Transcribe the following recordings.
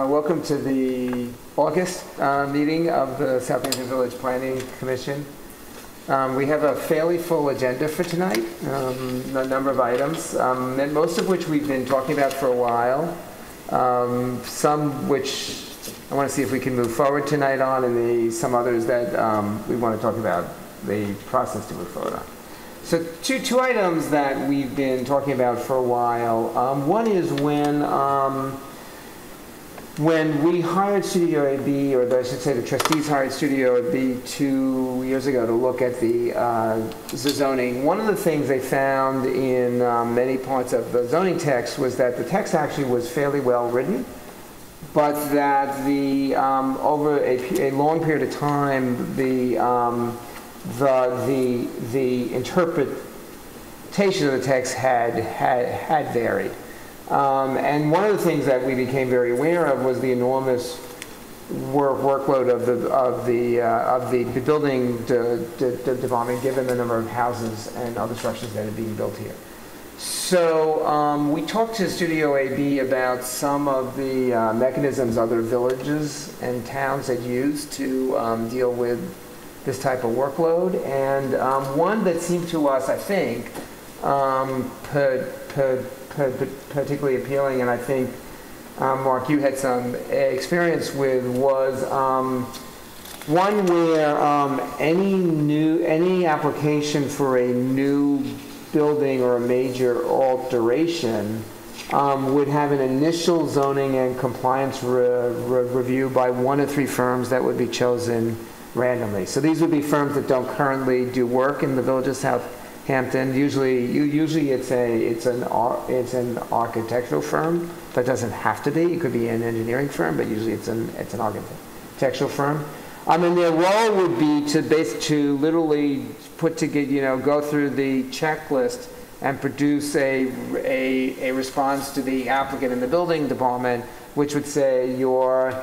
Welcome to the August meeting of the Southampton Village Planning Commission. We have a fairly full agenda for tonight, a number of items, and most of which we've been talking about for a while, some which I want to see if we can move forward tonight on, and some others that we want to talk about the process to move forward on. So two items that we've been talking about for a while. One is when we hired Studio AB, or I should say the trustees hired Studio AB 2 years ago to look at the zoning, one of the things they found in many parts of the zoning text was that the text actually was fairly well written, but that the over a long period of time, the interpretation of the text had varied. And one of the things that we became very aware of was the enormous workload of the building department, given the number of houses and other structures that are being built here. So we talked to Studio AB about some of the mechanisms other villages and towns had used to deal with this type of workload, and one that seemed to us, I think, particularly appealing, and I think, Mark, you had some experience with, was one where any application for a new building or a major alteration would have an initial zoning and compliance review by one of three firms that would be chosen randomly. So these would be firms that don't currently do work in the village of Southampton. Usually it's an architectural firm, but it doesn't have to be. It could be an engineering firm, but usually it's an architectural firm. And their role would be to literally put together, go through the checklist and produce a response to the applicant in the building department, which would say your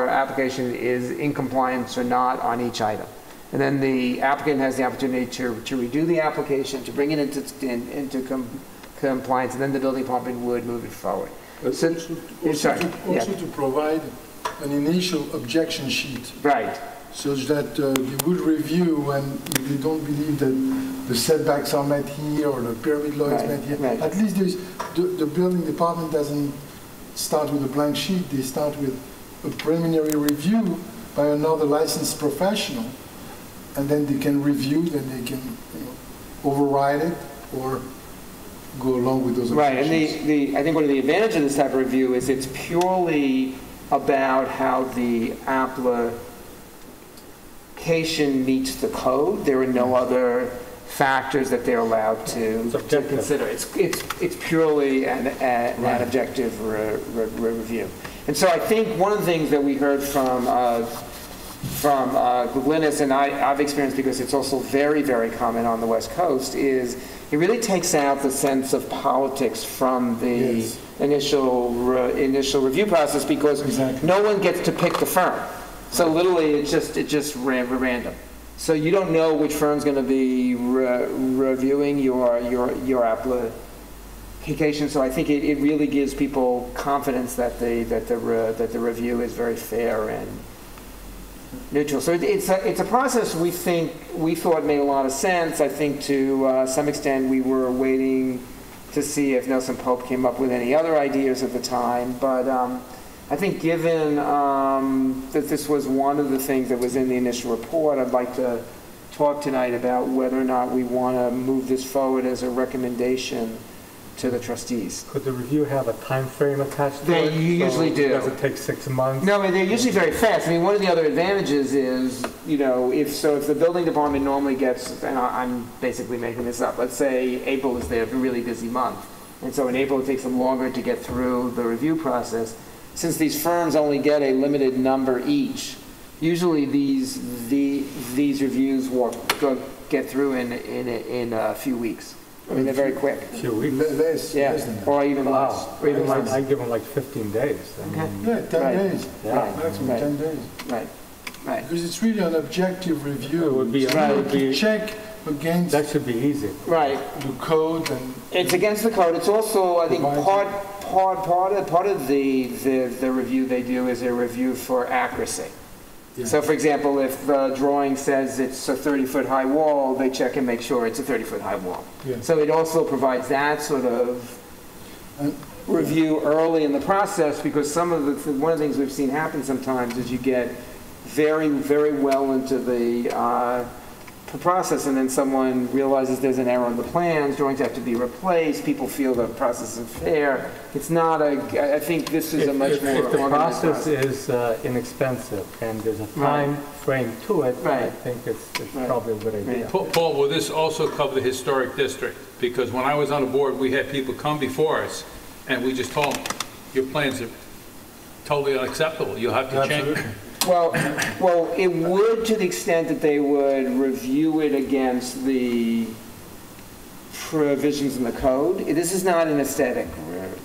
application is in compliance or not on each item. And then the applicant has the opportunity to redo the application, to bring it into compliance, and then the building department would move it forward. Also to provide an initial objection sheet. Right. Such that you would review, and if you don't believe that the setbacks are met here or the pyramid law is met here, at least the building department doesn't start with a blank sheet. They start with a preliminary review by another licensed professional, and then they can review, then they can override it or go along with those objections. Right, and I think one of the advantages of this type of review is it's purely about how the application meets the code. There are no other factors that they're allowed to consider. It's purely an objective review. And so I think one of the things that we heard from Glynis, and I've experienced because it's also very, very common on the West Coast, is it really takes out the sense of politics from the initial review process, because no one gets to pick the firm. So literally, it just random. So you don't know which firm's going to be reviewing your application. So I think it really gives people confidence that the review is very fair and neutral. So it's a process we thought made a lot of sense. I think to some extent we were waiting to see if Nelson Pope came up with any other ideas at the time, but I think given that this was one of the things that was in the initial report, I'd like to talk tonight about whether or not we want to move this forward as a recommendation to the trustees. Could the review have a time frame attached to it? They usually do. Does it take 6 months? No, they're usually very fast. I mean, one of the other advantages is, if the building department normally gets, and I'm basically making this up, let's say April is their really busy month, and so in April it takes them longer to get through the review process. Since these firms only get a limited number each, usually these reviews will get through in a few weeks. I mean, they're very quick. A few weeks? Less than that. Or even less. Or even less. I give them like 15 days. Yeah, 10 days. Yeah. Maximum 10 days. Right. Because it's really an objective review. It would be check against that should be easy. Right. the code and it's against the code. It's also, I think, part of the review they do is a review for accuracy. Yeah. So, for example, if the drawing says it's a 30-foot high wall, they check and make sure it's a 30-foot high wall. Yeah. So it also provides that sort of And- review early in the process, because one of the things we've seen happen sometimes is you get very, very well into the process, and then someone realizes there's an error in the plans, drawings have to be replaced, people feel the process is fair. It's not I think this is a much more If the organized process is inexpensive and there's a time frame to it, I Right. think it's Right. probably a good idea. Paul, will this also cover the historic district? Because when I was on the board, we had people come before us, and we just told them, your plans are totally unacceptable, you'll have to change. Absolutely. Well, it would, to the extent that they would review it against the provisions in the code. This is not an aesthetic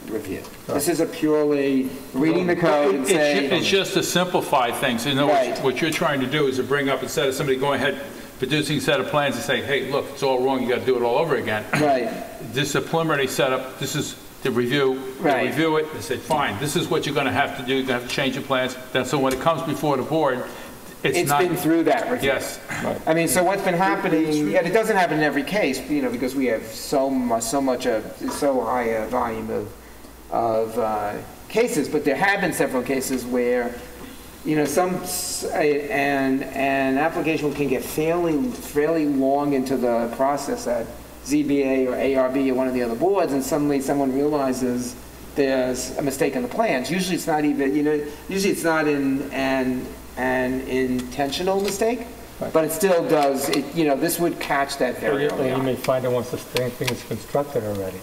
review. This is a purely reading the code and saying. It's just to simplify things. In other words, Right. what you're trying to do is to bring up, instead of somebody going ahead, producing a set of plans and say, hey, look, it's all wrong, you got to do it all over again. Right, This is a preliminary setup, this is the review. They Right. review it, they say, fine, this is what you're going to have to do, you're going to have to change your plans. Then, so when it comes before the board, it's not... been through that review. Yes. I mean, so what's been happening, and it doesn't happen in every case, because we have so high a volume of cases, but there have been several cases where, an application can get fairly long into the process at ZBA or ARB or one of the other boards, and suddenly someone realizes there's a mistake in the plans. Usually it's not even, usually it's not an intentional mistake, but it still does, this would catch that very early You on. may find that once the thing is constructed already.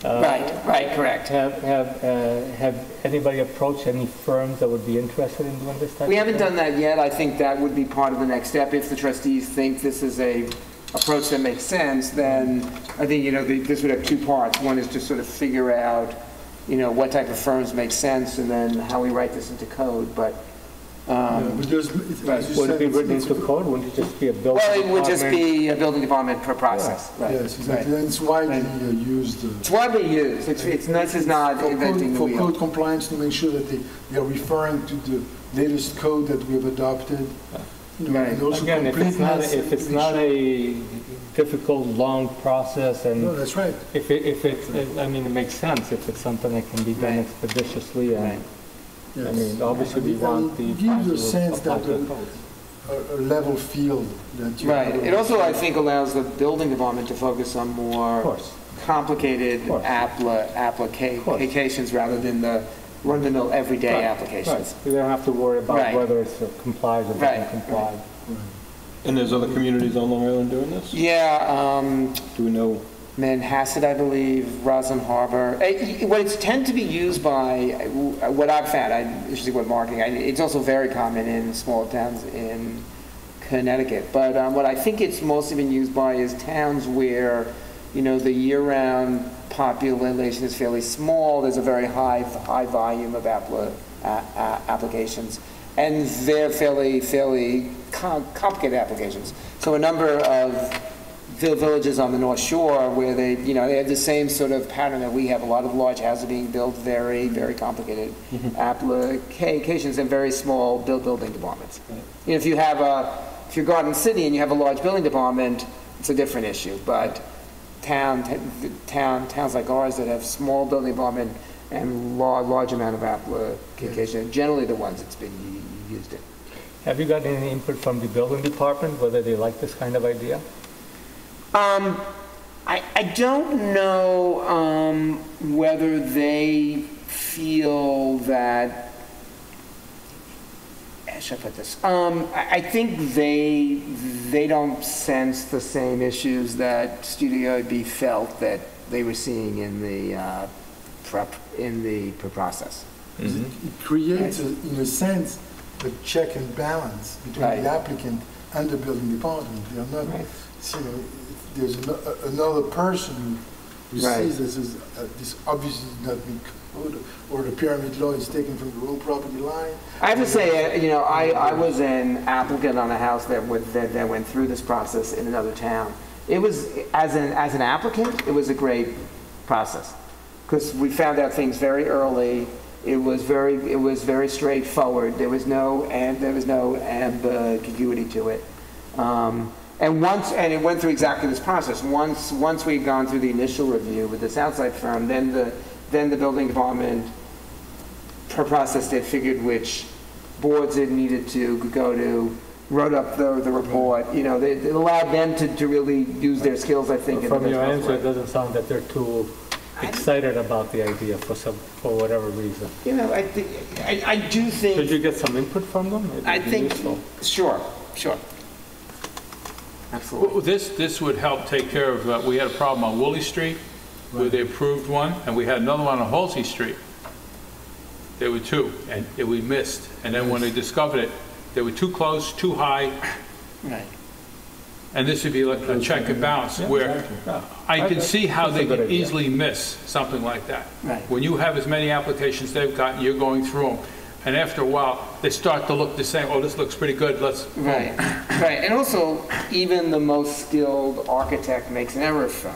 Right, correct. Have anybody approached any firms that would be interested in doing this type We of haven't thing? done that yet. I think that would be part of the next step. If the trustees think this is a approach that makes sense, then I think, this would have two parts. One is to sort of figure out, what type of firms make sense, and then how we write this into code. But But there's, Right. as you Would it said, be written it's- into code? Wouldn't it just be a building well, it would just department? be a building department per process. Right. Yes, exactly, and it's widely used. It's widely used. This is not inventing the For wheel. code compliance, to make sure that they are referring to the latest code that we have adopted. Right. And also Again, if it's completeness, not make sure- a difficult, long process, No, and that's right. if it's, I mean, it makes sense if it's something that can be done Right. expeditiously, and, Yes. I mean, obviously we And want the. it gives a to sense apply that to the code. a level field that you Right. have. It also, I think, allows the building department to focus on Of more course. complicated Of course. applications rather than the run-of-the-mill everyday Right, applications. Right. You don't have to worry about Right. whether it complies or Right. doesn't comply. And there's other communities on Long Island doing this? Yeah, Do we know? Manhasset, I believe, Roslyn Harbor. What it's tend to be used by, what I've found, usually what marketing, it's also very common in small towns in Connecticut. But what I think it's mostly been used by is towns where, the year-round population is fairly small. There's a very high volume of applications, and they're fairly complicated applications. So a number of villages on the North Shore where they have the same sort of pattern that we have. A lot of large houses being built, very, very complicated applications, and very small building departments. If you're Garden City and you have a large building department, it's a different issue. But towns like ours that have small building department and large amount of application, generally the ones it's been used in. Have you got any input from the building department, whether they like this kind of idea? I don't know whether they feel that. How should I put this? I think they don't sense the same issues that Studio B felt that they were seeing in the process. It creates, in a sense, a check and balance between Right. the applicant and the building department. They are not, Right. there's another person who Right. sees this obviously did not meet code, or the pyramid law is taken from the wrong property line. I have to say, I was an applicant on a house that went through this process in another town. It was, as an applicant, it was a great process. because we found out things very early. It was very straightforward. There was no ambiguity to it. And it went through exactly this process. Once we'd gone through the initial review with this outside firm, then the building department processed it, figured which boards it needed to go to, wrote up the report. You know, it allowed them to really use their skills, I think. From your answer, it doesn't sound that they're too excited about the idea for whatever reason. You know, I do think. Did you get some input from them? I think, sure. Absolutely. Well, this would help take care of, we had a problem on Woolley Street, where they approved one, and we had another one on Halsey Street. There were two, and we missed. And then when they discovered it, they were too close, too high. Right. And this would be like a check and balance, where I can see how they could easily miss something like that. Right. When you have as many applications they've got, you're going through them. And after a while, they start to look the same. Oh, this looks pretty good, let's... Right. And also, even the most skilled architect makes an error from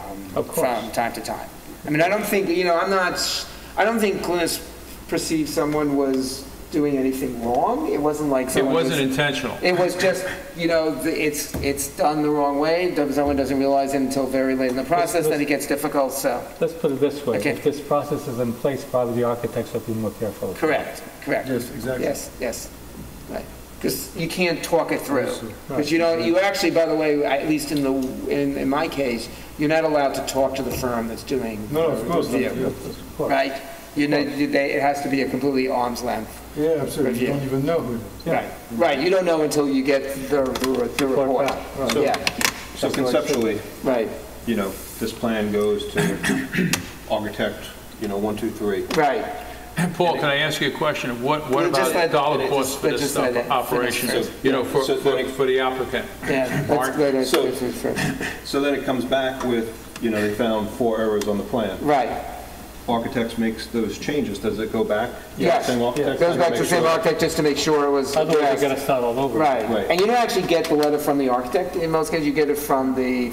time to time. I mean, I don't think, I don't think Glynis perceived someone was doing anything wrong. It wasn't like It wasn't intentional. It was just, it's done the wrong way. Someone doesn't realize it until very late in the process, then it gets difficult, so. Let's put it this way. Okay. If this process is in place, probably the architects will be more careful. Correct. Yes, exactly. Yes. Right. Because you can't talk it through. Because you actually, by the way, at least in my case, you're not allowed to talk to the firm that's doing No, of course not. review. Of course. Right? It has to be a completely arm's length. Yeah, absolutely. Review. You don't even know who it is. Right. You don't know until you get the report. back, right. So- Yeah. So conceptually, Right. this plan goes to architect, 1, 2, 3. Right. Paul, can I ask you a question? What Well, just about let- dollar cost for this just stuff, let it operations, finish for the applicant? Yeah. Mark? Let's So- go to first. So then it comes back with, they found 4 errors on the plan. Right. Architects makes those changes, does it go back? Yes. Same architect? Goes back to the Make same sure- architect just to make sure it was. Otherwise, yes. you got to start all over. Right. Right. And you don't actually get the letter from the architect. In most cases, you get it from the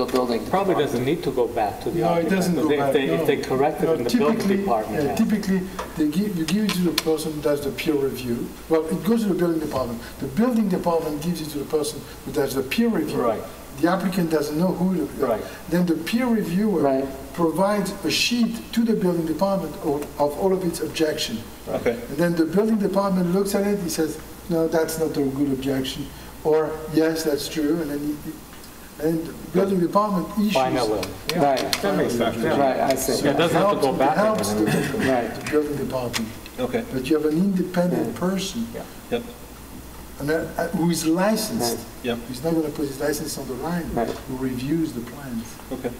building. Probably doesn't need to go back to the No, it architect. doesn't go back. If they correct it in the building Typically, department. yeah, typically, you give it to the person who does the peer review. Well, it goes to the building department. The building department gives it to the person who does the peer review. Right. The applicant doesn't know who. Right. Then the peer reviewer Right. provides a sheet to the building department of all of its objection. Okay. And then the building department looks at it, he says, no, that's not a good objection, or yes, that's true, and then the building department issues. Final. Yeah. Right. That makes sense. Yeah. Right, I see. Yeah, it doesn't have to go back It helps again. Right. the building department, Okay. but you have an independent person Yep. and who is licensed. Yep. He's not going to put his license on the line, Right. who reviews the plans. Okay.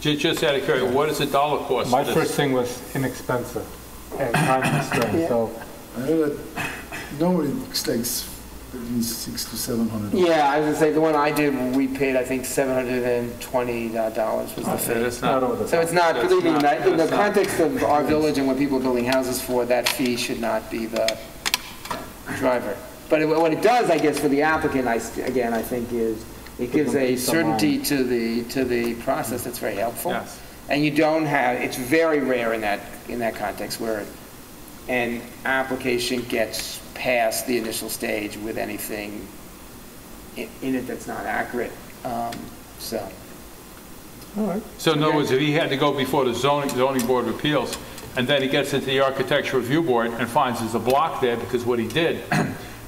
Just out of curiosity, what is the dollar cost My for this? first thing was inexpensive and time constrained, so I know that normally it takes between $600 to $700. Yeah, I was gonna say, the one I did, we paid, I think, $720 was the fee. That's not not, over the So top. it's not, That's believe me, not- in the that's not- context of our village and what people are building houses for, that fee should not be the driver. But what it does, I guess, for the applicant, I think, is it gives a peace of mind. certainty to the process that's very helpful. yes. And you don't have, it's very rare in that context where an application gets past the initial stage with anything in it that's not accurate. So, all right. So in other words, if he had to go before the zoning board of appeals, and then he gets into the architecture review board and finds there's a block there because what he did,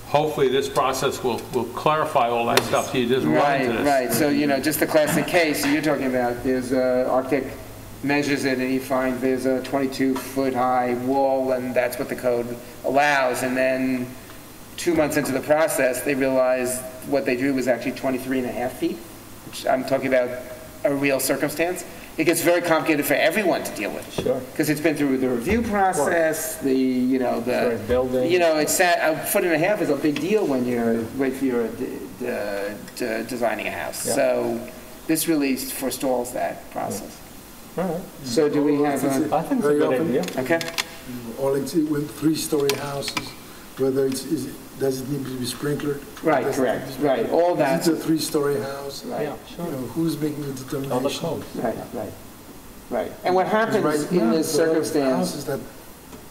hopefully this process will clarify all that stuff, so you just run into this. right. So, just the classic case you're talking about, there's an architect measures it and he finds there's a 22-foot high wall and that's what the code allows. And then 2 months into the process, they realize what they drew was actually 23 and a half feet, which I'm talking about a real circumstance. It gets very complicated for everyone to deal with. Sure. Because it's been through the review process, Sorry, building. it's a foot and a half is a big deal when you're designing a house. Yeah. So this really forestalls that process. All right. So do we have I think it's a Very good often. idea. okay? Or with 3-story houses, whether does it need to be sprinklered? Right, Does it correct, need to be- right, all that. Is it a 3-story house? Right, Yeah, sure. Who's making the All the determination? codes. right. Right. And what Because happens right in now, this there are circumstance, houses that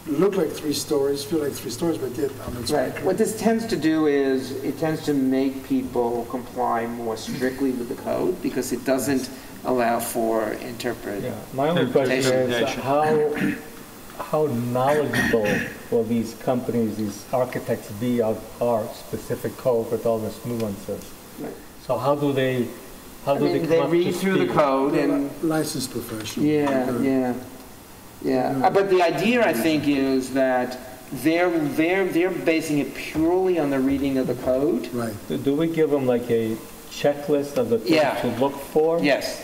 look like 3 stories, feel like 3 stories, but yet on the right, spectrum. what this tends to do is, it tends to make people comply more strictly with the code, because it doesn't allow for interpret. Yeah, my only question is, Interpretation. how knowledgeable will these companies, these architects be of our specific code with all these nuances? Right. So how do they I mean, come they up to read through the speed? code and, Licensed professional. yeah. But the idea, I think, is that they're basing it purely on the reading of the code. Right. Do we give them like a checklist of the things Yeah. to look for? Yes.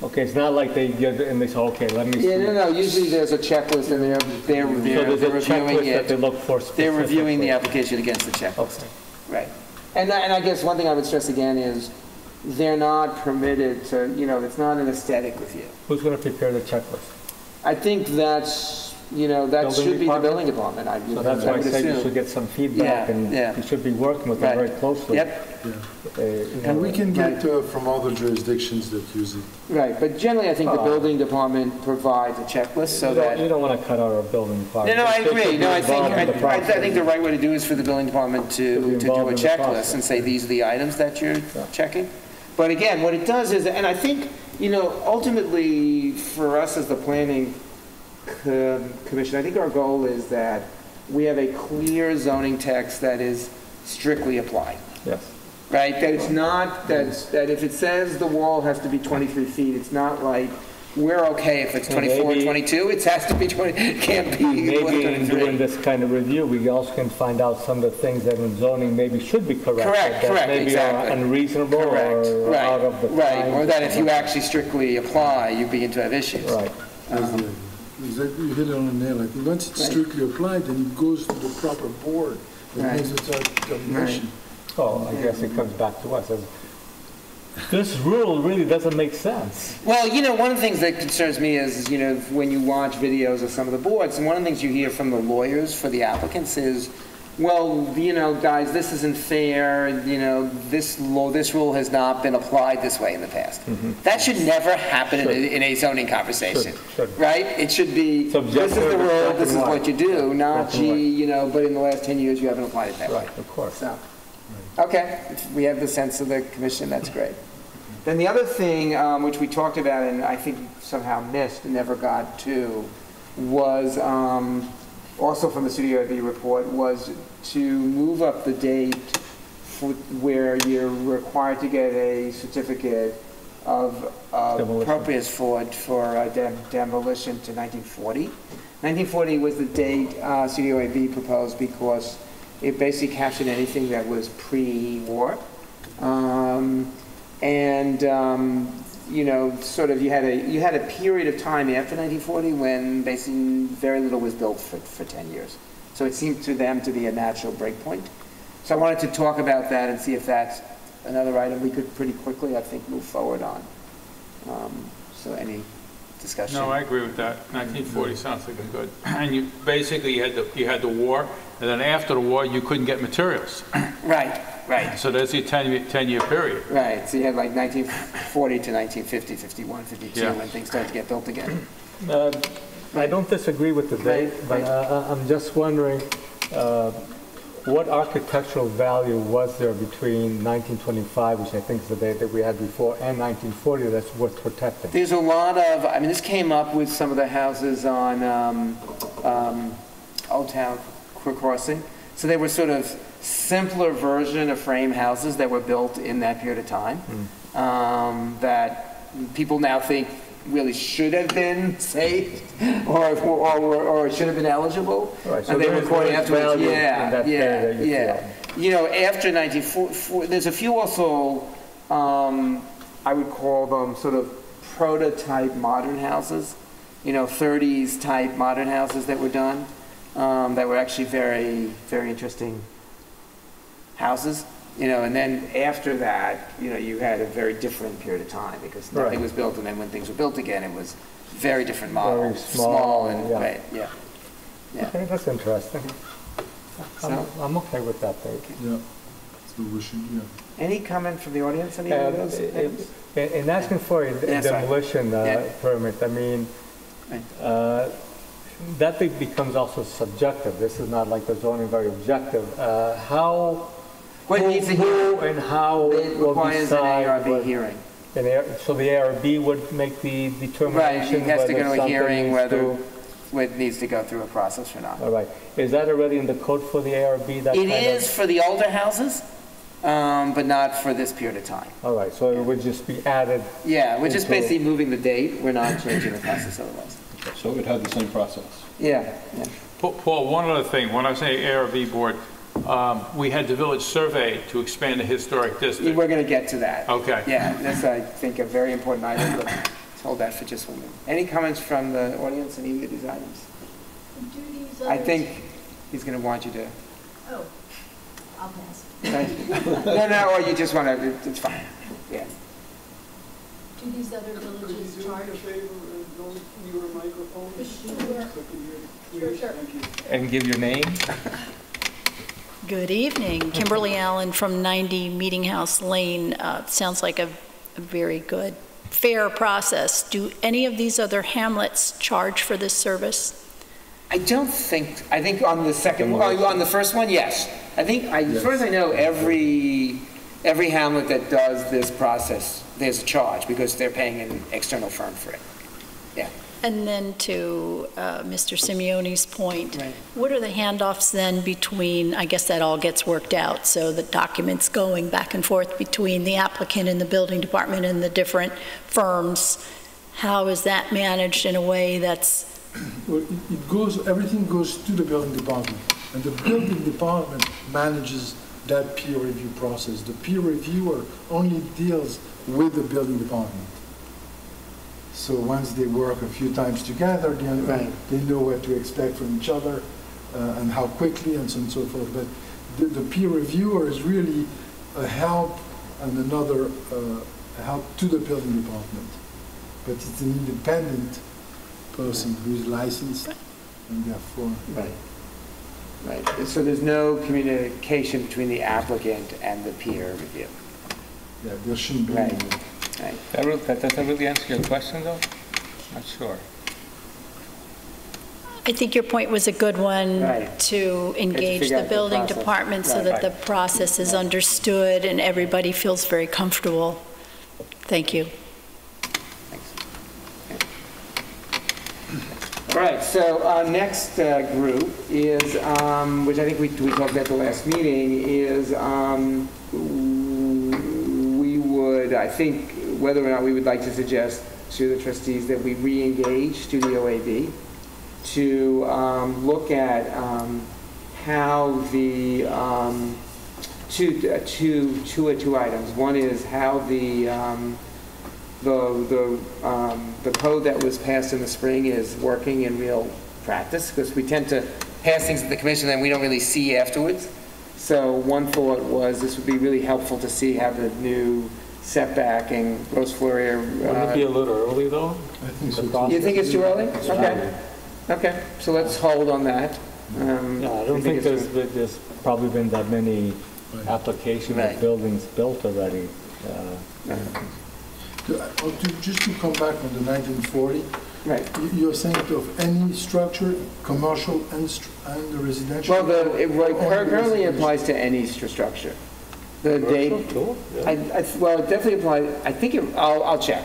Okay, it's not like they get it and they say, okay, let me see. Yeah, no, usually there's a checklist and they're So there's a reviewing checklist that they it. look for They're reviewing the specifically. application against the checklist. Okay. Right. And I guess one thing I would stress again is they're not permitted to, it's not an aesthetic review. Who's going to prepare the checklist? I think that's, that Building should be the department? building department, I So that's why I would said you assume. should get some feedback Yeah, and yeah. you should be working with them Right. very closely. Yep, And we can get Right. from other jurisdictions that use it. right. But generally, I think the Oh. building department provides a checklist so You that. don't want to cut out our building No, department. no, I They should agree. be No, I think, involved in the I think process. the right way to do is for the building department To be to do involved a in the checklist process. and say, these are the items that you're Yeah. checking. But again, what it does is, and I think, ultimately, for us as the planning commission, I think our goal is that we have a clear zoning text that is strictly applied. Yes. Right, that it's not, that if it says the wall has to be 23 feet, it's not like, we're okay if it's 24, Maybe- 22, it has to be 20, it can't be Maybe in 23. doing this kind of review, we also can find out some of the things that in zoning maybe should be corrected. Correct, that maybe exactly. are unreasonable Correct, or right, out of the right, time. or that if you actually strictly apply, you begin to have issues. Right. That's the idea. Exactly, you hit it on the nail. I think once it's Right. strictly applied, then it goes to the proper board that Right. makes its determination. Oh, I guess it comes back to us as, this rule really doesn't make sense. Well, one of the things that concerns me is, when you watch videos of some of the boards, and one of the things you hear from the lawyers for the applicants is, well, guys, this isn't fair, this rule has not been applied this way in the past. That should never happen in a zoning conversation, Should. right? It should be, It's this is the objective, rule, black this is and what white. you do, not, Black and gee, but in the last 10 years, you haven't applied it that way. Right, of course. So, okay, if we have the sense of the commission, that's great. Then the other thing, which we talked about and I think somehow missed and never got to, was also from the Studio AB report, was to move up the date where you're required to get a certificate of Demolition. appropriateness for demolition to 1940. 1940 was the date Studio AB proposed because it basically captured anything that was pre-war. Sort of you had a period of time after 1940 when basically very little was built for 10 years. So it seemed to them to be a natural break point. So I wanted to talk about that and see if that's another item we could pretty quickly, I think, move forward on. So any discussion? No, I agree with that. 1940 sounds like a good. And you had the war, and then after the war, you couldn't get materials. Right. So there's your 10-year period. Right, so you had like 1940 to 1950, 51, 52, Yeah. when things started to get built again. I don't disagree with the date, but I'm just wondering, what architectural value was there between 1925, which I think is the date that we had before, and 1940 that's worth protecting? There's a lot of, this came up with some of the houses on Old Town Crossing. So they were sort of simpler version of frame houses that were built in that period of time, that people now think really should have been saved or should have been eligible. Right, so and they were there's recording afterwards. value in Yeah, that period that you yeah. After 1940, there's a few also, I would call them sort of prototype modern houses, 30s type modern houses that were done, that were actually very, very interesting houses. And then after that, you had a very different period of time because nothing Right. was built, and then when things were built again, it was very different model. Very small, and, yeah. right, yeah. Yeah. Okay, that's interesting. So- I'm okay with that date. Yeah. So we should, yeah. Any comment from the audience, any of those things? In asking for a Yeah, sorry. demolition Yeah. permit, I mean, Right. that becomes also subjective. This is not like the zoning very objective. How, What needs a who hearing? and how It will requires an decide ARB what- hearing. So the ARB would make the Right, determination it has to whether go to a something hearing, needs whether to- it needs to go through a process or not. All right. Is that already in the code for the ARB? That It kind of- is for the older houses, but not for this period of time. All right, so it would just be added. Yeah, we're just Into- basically moving the date, we're not changing the process otherwise. So it had the same process. Yeah, yeah. Paul, one other thing, when I say ARB board, we had the village survey to expand the historic district. We're going to get to that. Okay. Yeah, that's, I think, a very important item, but let's hold that for just 1 minute. Any comments from the audience on any of these items? Do these I others- think he's going to want you to, Oh, I'll pass. no, or you just want to, it's fine. Yeah. Do these other villages charge? Sure. And give your name? Good evening. Kimberly Allen from 90 Meeting House Lane. Sounds like a very good, fair process. Do any of these other hamlets charge for this service? I think on the second, on the first one, yes. I think, as far as I know, every hamlet that does this process, there's a charge because they're paying an external firm for it. Yeah. And then to Mr. Simeone's point, Right. what are the handoffs then between, I guess that all gets worked out, so the documents going back and forth between the applicant and the building department and the different firms? How is that managed in a way that's, Well, it goes, everything goes to the building department, and the building department manages that peer review process. The peer reviewer only deals with the building department. So once they work a few times together, Right. they know what to expect from each other and how quickly and so on and so forth. But the peer reviewer is really a help and another help to the building department. But it's an independent person who's licensed and therefore. Right. Right. So there's no communication between the applicant and the peer review. Yeah, there shouldn't be. Right. any. Right. That doesn't really answer your question, though? Not sure. I think your point was a good one, Right. to engage figure the out the building process. department so Right. that the process is understood and everybody feels very comfortable. Thank you. All right, so our next group is, which I think we talked about the last meeting, is we would, I think, whether or not we would like to suggest to the trustees that we re-engage Studio AB to look at how the, two items. One is how the code that was passed in the spring is working in real practice, because we tend to pass things at the commission and we don't really see afterwards. So one thought was this would be really helpful to see how the new setback and gross floor area. Wouldn't it be a little early, though? I think so. The too. process- You think it's too early? Okay. Okay, so let's hold on that. Yeah, I don't think it's- there's probably been that many Right. applications Right. of buildings built already. Just to come back on the 1940, Right. you're saying of any structure, commercial and residential? Well, it Or currently residential? applies to any structure. The date, Cool, yeah. well, it definitely applies, I think, I'll check.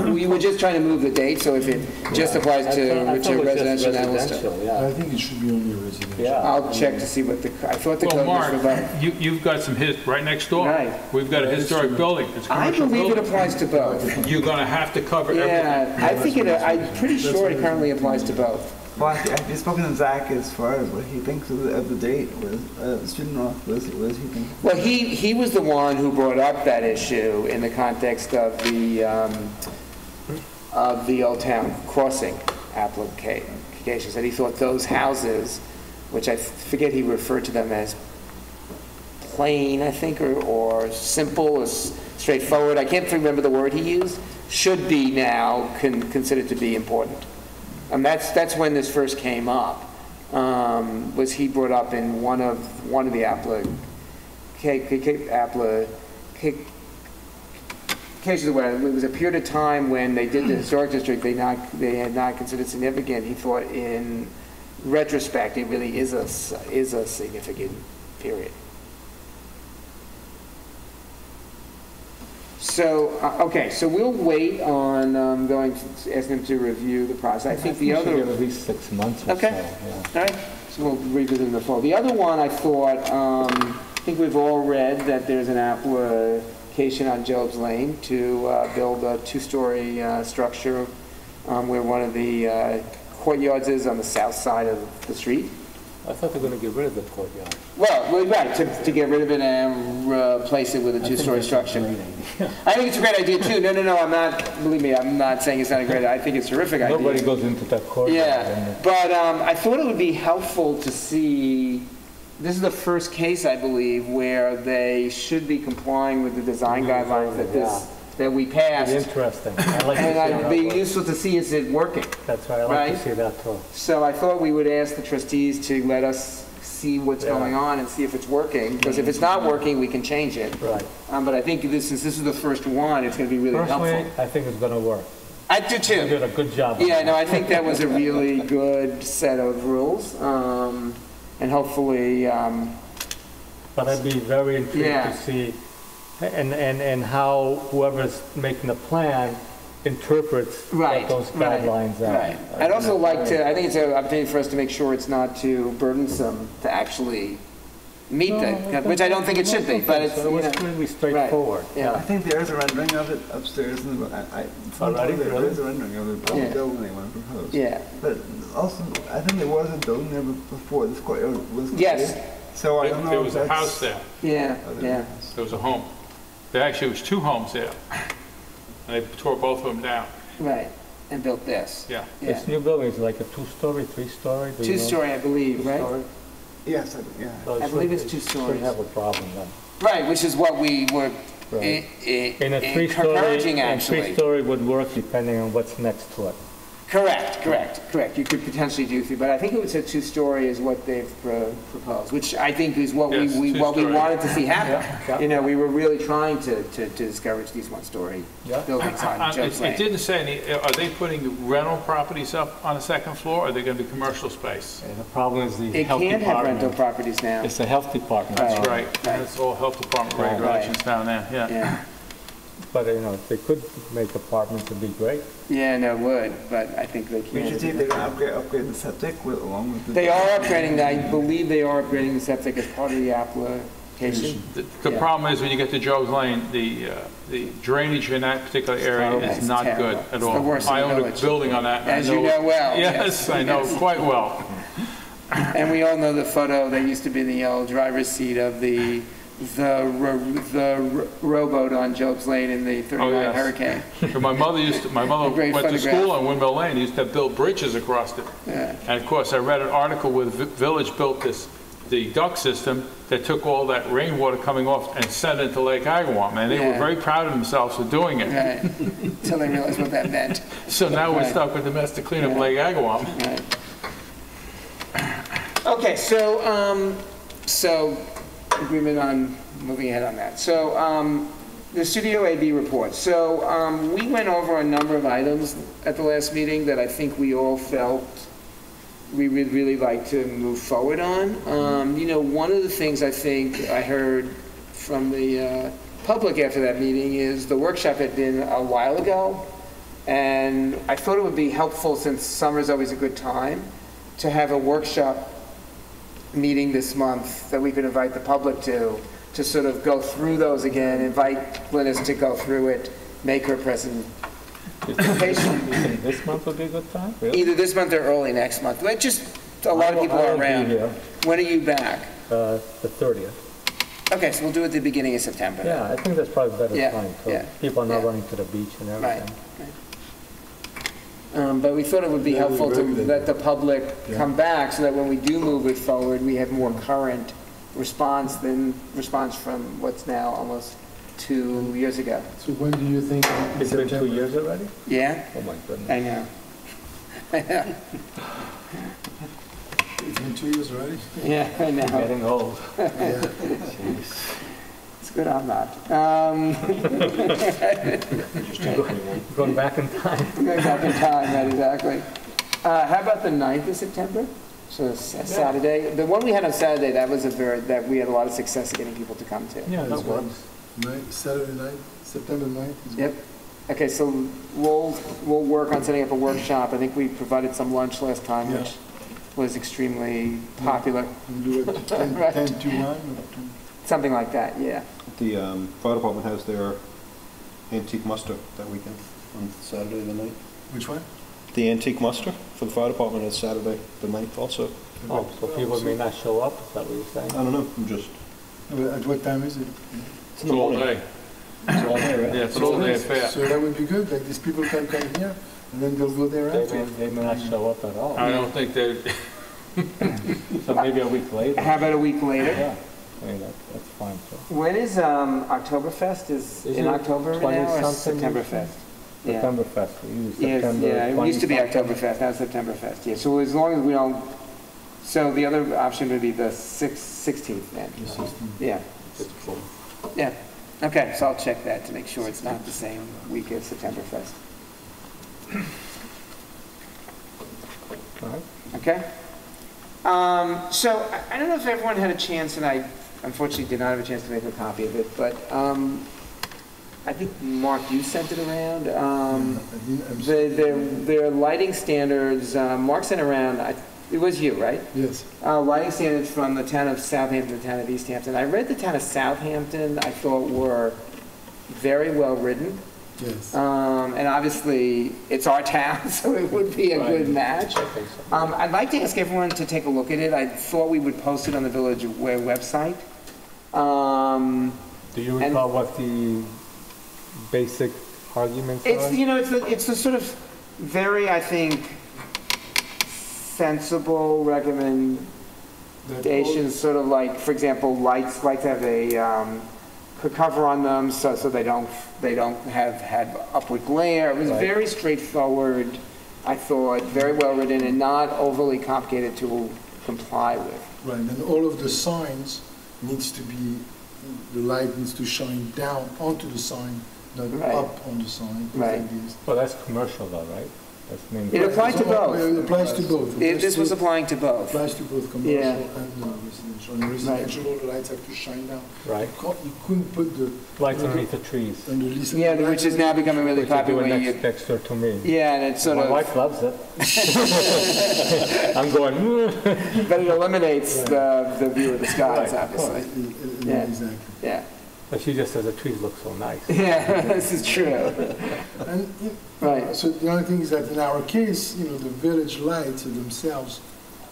We were just trying to move the date, so if it just applies I thought it to was just residential, that will stay. residential, yeah. I think it should be only residential. Yeah. I'll check to see what I thought the Well, code was Mark, for both. you've got some, right next door. Right. We've got a historic building. It's a I commercial believe it building. applies to both. You're going to have to cover everything. Yeah, I think I'm pretty sure it currently applies to both. Well, I've spoken to Zach as far as what he thinks of the date with Student Rock. What does he think? Well, he was the one who brought up that issue in the context of the Old Town Crossing applications, that he thought those houses, which I forget he referred to them as plain, I think, or simple, or straightforward, I can't remember the word he used, should be now considered to be important. That's when this first came up, was he brought up in one of the applications. applications where it was a period of time when they did the historic district, they had not considered significant. He thought in retrospect, it really is a significant period. So, okay, so we'll wait on going to ask them to review the process. I think the other... give at least 6 months or okay. so. Yeah. All right, so we'll revisit in the fall. The other one I thought, I think we've all read that there's an application on Job's Lane to build a 2-story structure where one of the courtyards is on the south side of the street. I thought they were going to get rid of the courtyard. Well, right, to get rid of it and replace it with a 2-story structure. I think it's a great idea too. No, I'm not, believe me, I'm not saying it's not a great idea. I think it's a terrific idea. Nobody goes into that courtyard. Yeah, but I thought it would be helpful to see, this is the first case, I believe, where they should be complying with the design guidelines that we passed. It's interesting. I'd like to see And it'd be that useful to see is it working. That's right. I'd like to see that too. So I thought we would ask the trustees to let us see what's going on and see if it's working, because if it's not working, we can change it. Right. But I think this is the first one, it's going to be really Personally, helpful. I think it's going to work. I do too. You did a good job. Yeah, no, I think that was a really good set of rules, and hopefully, But I'd be very intrigued to see, and how whoever's making the plan interprets what those guidelines are. Right. I'd also like to, I think it's an opportunity for us to make sure it's not too burdensome to actually meet that, which I don't think it should be, but it's, it was really straightforward. Right. Yeah. I think there is a rendering of it upstairs. There is a rendering of it, the building they want to propose. Yeah. But also, I think there was a building there before this courtyard was created. Yes. So I don't know There if was a that's- house there. Yeah, yeah. There was a home. There actually was 2 homes there. And they tore both of them down. Right, and built this. Yeah. Yeah. This new building is like a 2-story, 3-story? Do you know? 2-story, I believe, right? Two-story? Yes, yeah. So it I believe should- it's 2 it stories. Shouldn't have a problem then. Right, which is what we were Right. In a 3-story, encouraging, actually. 3-story would work depending on what's next to it. Correct. You could potentially do 3, but I think it was a 2-story is what they've proposed, which I think is what Yes, we 2-story. wanted to see happen. Yeah. You know, we were really trying to discourage these 1-story buildings on Job's Lane. It didn't say any, are they putting rental properties up on the 2nd floor, or are they going to be commercial space? And the problem is the It health can have department. rental properties now. It's the health department. Right. That's right. That's all health department Right. regulations down there, yeah. Yeah. But, you know, if they could make apartments, it'd be great. Yeah, no, it would, but I think they We should see if can't. they're going to upgrade the septic along with the... They are upgrading, I believe they are upgrading the septic as part of the application. The problem is when you get to Job's Lane, the drainage in that particular area It's is not terrible. good It's at the all. worst in I the own a village. building on that. and I As you know well. Yes, I know quite well. And we all know the photo that used to be in the old driver's seat of the rowboat on Job's Lane in the 39 yes. hurricane. So my mother A great went to photograph. school on Windmill Lane, used to build bridges across it. Yeah. And of course, I read an article where the village built the duct system that took all that rainwater coming off and sent it into Lake Agawam. And they were Yeah. very proud of themselves for doing it. Right, until they realized what that meant. So now we're Right. stuck with domestic cleanup Lake Agawam. Right. Okay, so agreement on moving ahead on that. So the Studio AB report. So we went over a number of items at the last meeting that I think we all felt we would really like to move forward on. You know, one of the things I think I heard from the public after that meeting is the workshop had been a while ago, and I thought it would be helpful, since summer's always a good time, to have a workshop meeting this month that we could invite the public to sort of go through those again, invite Glynis to go through it, make her presentation. You think this month would be a good time? Really? Either this month or early next month. But just, a lot of people I are won't be around. here. When are you back? The 30th. Okay, so we'll do it at the beginning of September. Yeah, I think that's probably a better Yeah, time, too. yeah, People are not yeah. running to the beach and Right. everything. But we thought it would be helpful to let the public come back so that when we do move it forward, we have more current response from what's now almost 2 years ago. So when do you think? It's been 2 years already? Yeah? Oh, my goodness. I know. It's been 2 years already? Yeah, I know. Getting old. Yeah. It's good I'm not. Going back in time. Going back in time, right, exactly. How about the 9th of September? So it's a Saturday. The one we had on Saturday, that was that we had a lot of success getting people to come to. Yeah, that works. Saturday night, September 9th. Yep. Okay, so we'll work on setting up a workshop. I think we provided some lunch last time, which was extremely popular. We'll do it 10, Right. 10 to 1. Something like that, yeah. The fire department has their antique muster that weekend on Saturday the 9th. Which one? The antique muster for the fire department is Saturday the 9th also. Oh, so people may not show up, is that what you're saying? I don't know, I'm just... At what time is it? It's in It's the all morning. day. It's all day, right? Yeah, it's an all day affair. So that would be good, like these people can come here, and then they'll go there after. They may not show up at all. I don't think that, So maybe a week later. How about a week later? Yeah, I mean, that's fine, too. When is Oktoberfest? Is Isn't in it October now 20 or something? Septemberfest? Yeah. Septemberfest, we use Yes, September. yeah, it used to be 20 something. Oktoberfest, now it's Septemberfest, yeah. So as long as we don't, so the other option would be the 16th then? The 16th. Yeah. Yeah, okay, so I'll check that to make sure it's not the same week as Septemberfest. All right. Okay? So I don't know if everyone had a chance, and I unfortunately did not have a chance to make a copy of it, but I think, Mark, you sent it around. Their lighting standards, Mark sent around, it was you, right? Yes. Lighting standards from the town of Southampton, the town of East Hampton. I read the town of Southampton, I thought were very well written. Yes. And obviously, it's our town, so it would be a good match. I think so. I'd like to ask everyone to take a look at it. I thought we would post it on the Village website. Do you recall what the basic arguments It's, are? you know, it's the sort of very, I think, sensible recommendations, sort of like, for example, lights have a cover on them so they don't have upward glare. It was Right. very straightforward, I thought, very well written, and not overly complicated to comply with. Right, and all of the signs needs to be, the light needs to shine down onto the sign, not Right. up on the sign. Right. Like this. Well, that's commercial though, right? That's main. It applied to both. It applies to both. This was applying to both. Applies to both commercial Yeah. and residential. In residential, all the lights have to shine down. Right. You couldn't put the Lights underneath the trees. underneath. Yeah, which is now becoming really Which are popular. doing where you- next door to me. Yeah, and it's sort My of, wife loves it. I'm going, but it eliminates the view of the skies, Right, obviously. Yeah, Yeah. exactly. Yeah, but she just says the trees look so nice. yeah, this is true. And Right. so the only thing is that in our case, the village lights themselves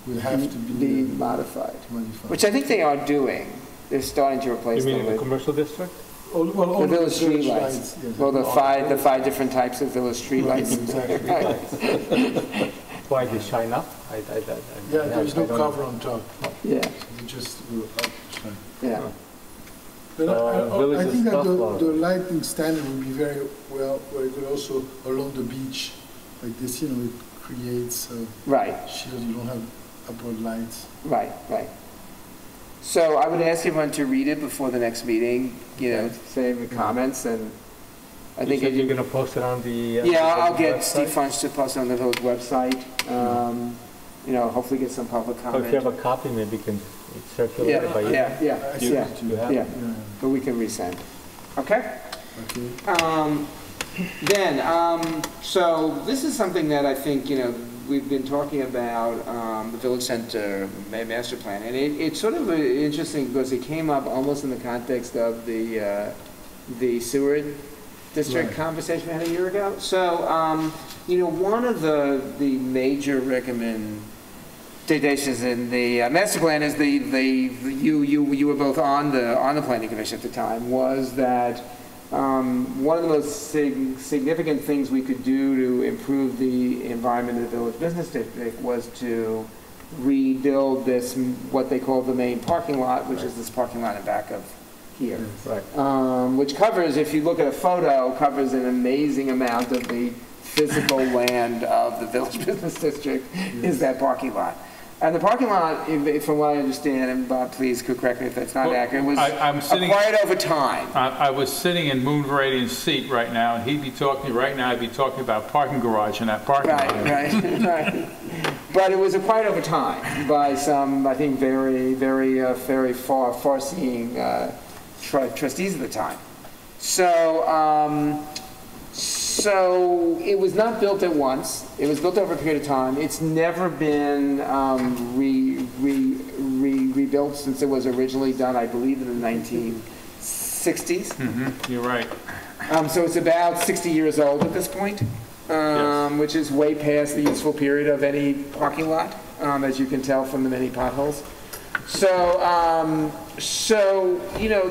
would have to Be be modified, modified. which I think they are doing. They're starting to replace You mean them in the with commercial district? All the of village street lights. yes. Well, the five different types of village street lights. Exactly. Right. Why they shine up? Yeah, there's no I don't cover know. on top. Yeah, They just go up, shine. yeah. But Village I is think that tough, the lighting standard would be very very good also along the beach. Like this, it creates a Right, shield. You don't have upward lights. right, right. So I would ask everyone to read it before the next meeting, save your comments, and I think You said you're going to post it on the... yeah, I'll the get website? Steve Funch to post it on the village website. Hopefully get some public So comment. if you have a copy, maybe you can circulate it by email. Yeah, I yeah, sent it to You you. have yeah, it? Yeah. but we can resend. Okay? Okay. So this is something that I think, we've been talking about, the Village Center master plan, and it's sort of interesting because it came up almost in the context of the Seward District Right. conversation we had a year ago. So, one of the major recommendations in the master plan is you were both on the planning commission at the time, was that one of the most significant things we could do to improve the environment of the village business district was to rebuild this, what they call the main parking lot, which is this parking lot in back of here. Right. Which covers, if you look at a photo, covers an amazing amount of the physical land of the village business district is that parking lot. And the parking lot, from what I understand, and Bob, please correct me if that's not Well, accurate, was I'm sitting- acquired over time. I was sitting in Moon Radiant's seat right now, and he'd be talking, right now, I'd be talking about parking garage in that parking lot. Right, right. But it was acquired over time by some, I think, very far-seeing trustees at the time. So it was not built at once. It was built over a period of time. It's never been rebuilt since it was originally done, I believe, in the 1960s. You're right. So it's about 60 years old at this point, which is way past the useful period of any parking lot, as you can tell from the many potholes. So, you know,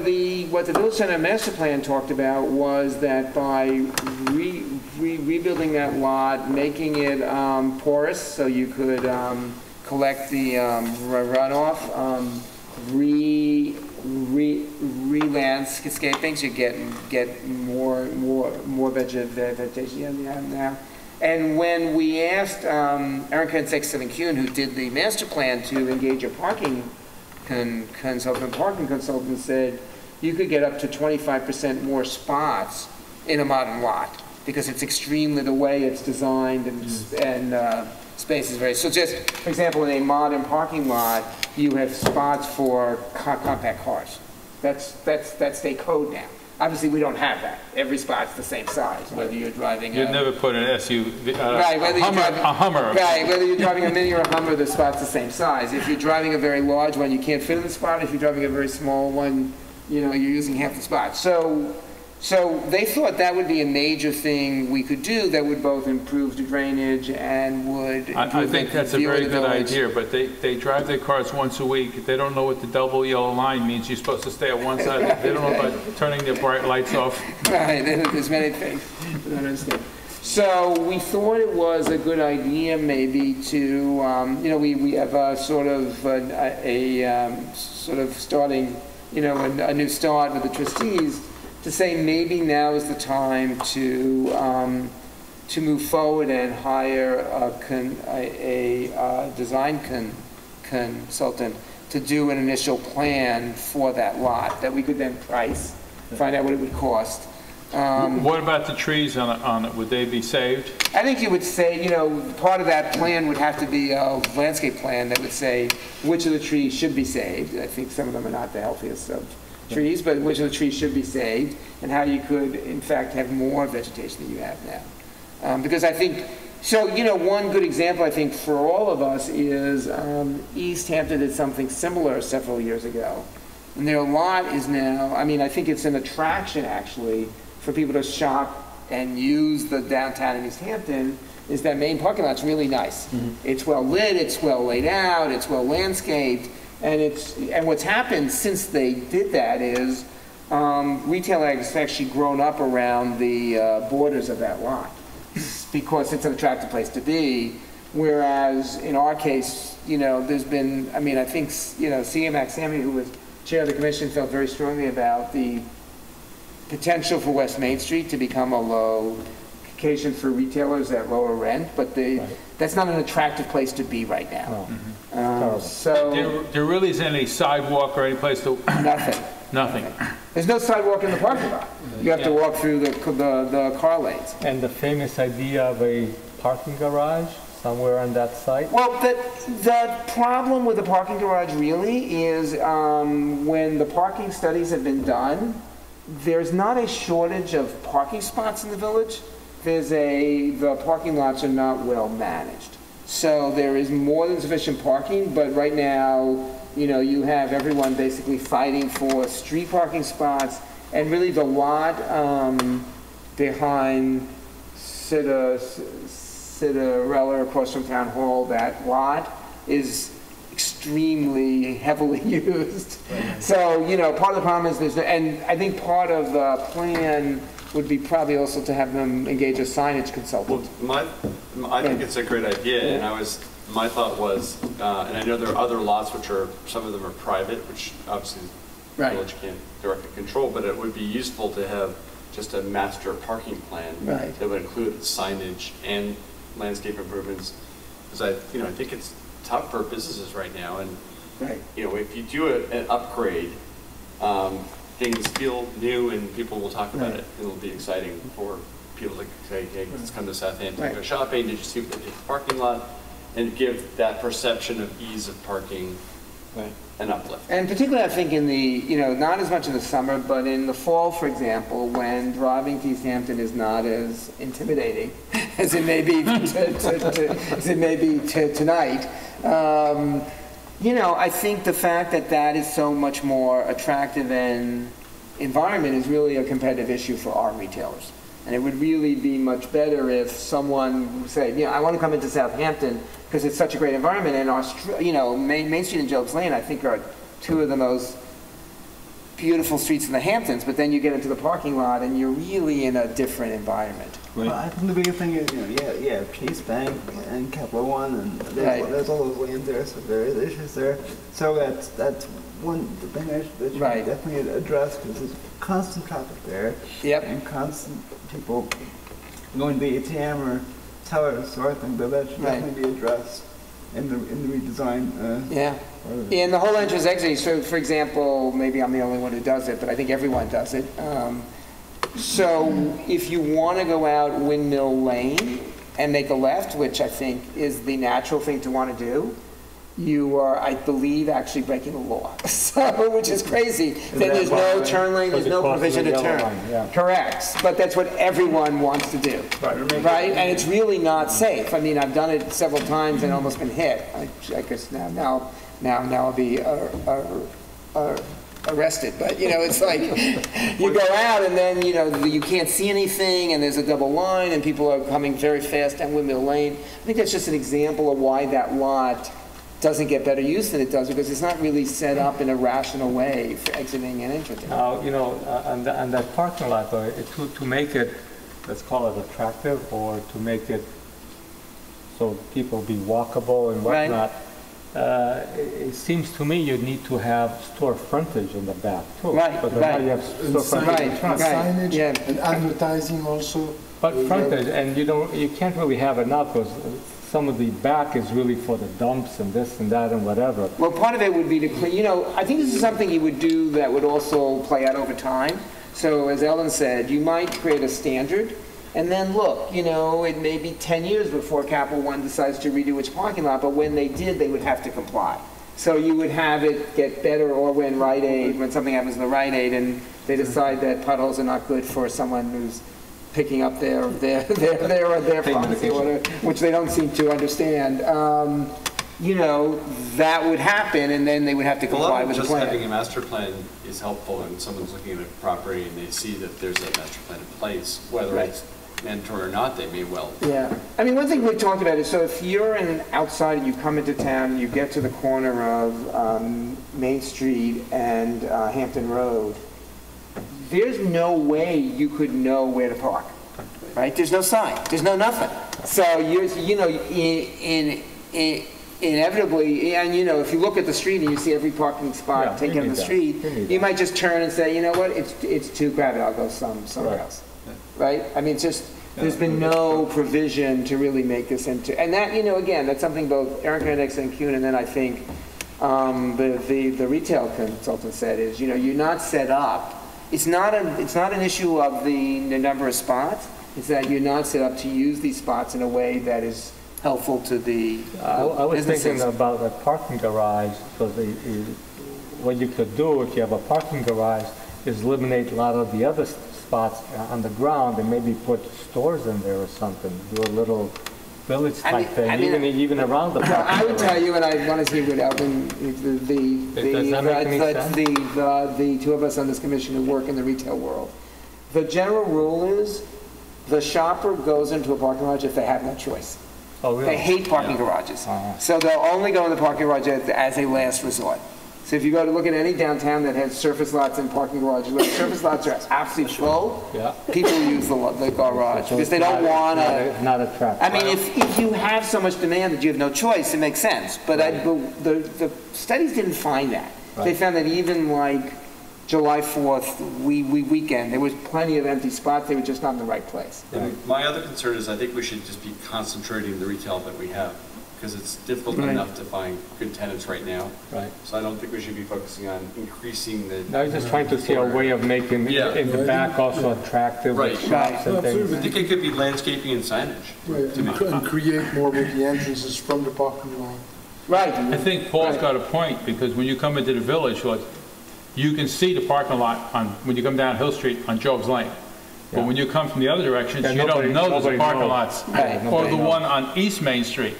what the Village Center Master Plan talked about was that by rebuilding that lot, making it porous so you could collect the runoff, re-landscaping, so you get more vegetation than you have now. And when we asked Aaron Kuhn, who did the master plan, to engage a parking consultant said you could get up to 25% more spots in a modern lot because it's extremely, the way it's designed and space is very, so just, for example, in a modern parking lot, you have spots for compact cars. That's state code now. Obviously, we don't have that. Every spot's the same size, whether you're driving You'd never put an SUV, right, a Hummer. Right, whether you're driving a Mini or a Hummer, the spot's the same size. If you're driving a very large one, you can't fit in the spot. If you're driving a very small one, you know, you're using half the spot. So they thought that would be a major thing we could do that would both improve the drainage and would improve I think that's a the view of very the good village. idea, but they drive their cars once a week. They don't know what the double yellow line means. You're supposed to stay on one side. They don't know about turning their bright lights off. Right, there's many things. I don't understand. So we thought it was a good idea maybe to, you know, we have a sort of starting, you know, a new start with the trustees to say maybe now is the time to move forward and hire a design consultant to do an initial plan for that lot that we could then price, find out what it would cost. What about the trees on it? Would they be saved? I think you would say, you know, part of that plan would have to be a landscape plan that would say which of the trees should be saved. I think some of them are not the healthiest of trees, but which of the trees should be saved and how you could, in fact, have more vegetation than you have now. Because I think, so, you know, one good example, I think, for all of us is East Hampton did something similar several years ago. And their lot is now, I mean, I think it's an attraction, actually, for people to shop and use the downtown in East Hampton, is that main parking lot's really nice. It's well lit, it's well laid out, it's well landscaped, and what's happened since they did that is retail has actually grown up around the borders of that lot because it's an attractive place to be. Whereas in our case, you know, there's been, I mean, I think, you know, C.M. Maxami, who was chair of the commission, felt very strongly about the potential for West Main Street to become a location for retailers at lower rent, but that's not an attractive place to be right now. So There really isn't any sidewalk or any place to... nothing. Nothing. There's no sidewalk in the parking lot. You have to walk through the car lanes. And the famous idea of a parking garage somewhere on that site? Well, the problem with the parking garage really is when the parking studies have been done, there's not a shortage of parking spots in the village. The parking lots are not well managed. So there is more than sufficient parking, but right now, you know, you have everyone basically fighting for street parking spots, and really the lot behind Citarella across from Town Hall, that lot is extremely heavily used. So, you know, part of the problem is and I think part of the plan would be probably also to have them engage a signage consultant. Well, I think it's a great idea, and my thought was, and I know there are other lots which are, some of them are private, which obviously the village can't directly control, but it would be useful to have just a master parking plan that would include signage and landscape improvements, because I think it's tough for businesses right now. And, Right. you know, if you do an upgrade, things feel new and people will talk about Right. it. It'll be exciting for people to say, hey, let's come to Southampton, Right. go shopping. Did you see what they did at the parking lot? And give that perception of ease of parking Right. an uplift. And particularly, I think in the, you know, not as much in the summer, but in the fall, for example, when driving to East Hampton is not as intimidating as it may be tonight. You know, I think the fact that that is so much more attractive an environment is really a competitive issue for our retailers. And it would really be much better if someone said, you know, I want to come into Southampton because it's such a great environment. And our, you know, Main Street and Job's Lane, I think, are two of the most beautiful streets in the Hamptons. But then you get into the parking lot and you're really in a different environment. Well, I think the biggest thing is, you know, yeah, Chase Bank and Capital One, and Right. there's all those lanes there, so there is issues there. So that's one thing that you Right. definitely address, because there's constant traffic there. Yep. And constant people going to the ATM or teller, so I think that should Right. definitely be addressed in the redesign. Yeah. Part of it. And the whole entrance exit, so for example, maybe I'm the only one who does it, but I think everyone does it. So if you want to go out Windmill Lane and make a left, which I think is the natural thing to want to do, you are, I believe, actually breaking the law. So, which is crazy. Then there's no turn lane, there's no provision to turn. Correct. But that's what everyone wants to do. Right? And it's really not safe. I mean, I've done it several times and almost been hit. I guess now I'll be arrested. But, you know, it's like you go out and then, you know, you can't see anything and there's a double line and people are coming very fast down Windmill Lane. I think that's just an example of why that lot doesn't get better use than it does, because it's not really set up in a rational way for exiting and entering. Now, you know, on that parking lot, though, to make it, let's call it attractive, or to make it so people be walkable and Right. whatnot, it seems to me you need to have store frontage in the back, too. Right, But now right. you have And store frontage in Right, front. right. signage yeah. and advertising also. But frontage, and you can't really have it now, because some of the back is really for the dumps and this and that and whatever. Well, part of it would be to clean, you know, I think this is something you would do that would also play out over time. So as Ellen said, you might create a standard, and then look, you know, it may be 10 years before Capital One decides to redo its parking lot, but when they did, they would have to comply. So you would have it get better, or when Rite Aid, when something happens to the Rite Aid and they decide that potholes are not good for someone who's picking up their property, which they don't seem to understand. You know, that would happen, and then they would have to A comply lot of with the just having plan. a master plan is helpful when someone's looking at a property and they see that there's a master plan in place, whether Right. it's mandatory or not, they may well. Yeah. I mean, one thing we talked about is, so if you're an outsider, you come into town, you get to the corner of Main Street and Hampton Road, there's no way you could know where to park, right? There's no sign, there's no nothing. So you know, inevitably, and you know, if you look at the street and you see every parking spot Yeah, taken you on the need that. street, You need you that. might just turn and say, you know what, it's too crowded, I'll go somewhere Right. else. Right? I mean, it's just, there's been no provision to really make this into, and that, you know, again, that's something both Eric Hendricks and Kuhn, and then I think the retail consultant said is, you know, you're not set up. It's not an issue of the number of spots. It's that you're not set up to use these spots in a way that is helpful to the I was businesses. thinking about a parking garage, because what you could do if you have a parking garage is eliminate a lot of the other spots on the ground and maybe put stores in there or something, do a little village type thing, even around the parking I would garage. tell you, and I want to see what Alvin, Does that make any sense? the two of us on this commission who work in the retail world. The general rule is the shopper goes into a parking garage if they have no choice. Oh, really? They hate parking garages. Uh-huh. So they'll only go in the parking garage as a last resort. So if you go to look at any downtown that has surface lots and parking garages, where the surface lots are absolutely full, Yeah. people use the garage So because they it's don't want to. It's not attractive. I mean, if you have so much demand that you have no choice, it makes sense. But the studies didn't find that. They Right. found that even like July 4th weekend, there was plenty of empty spots. They were just not in the right place. And my other concern is I think we should just be concentrating the retail that we have. because it's difficult Right. enough to find good tenants right now. Right. So I don't think we should be focusing on increasing the. I was just trying to see a way of making Yeah. in the back also attractive with Right. shops and things. I think it could be landscaping and signage. Right, and create more with the entrances from the parking lot. Right. I think Paul's got a point, because when you come into the village, like, you can see the parking lot on, when you come down Hill Street on Job's Lane. But Yeah. when you come from the other directions, Yeah, you don't nobody- know there's nobody a parking knows. lots. Right, Or nobody the knows. one on East Main Street,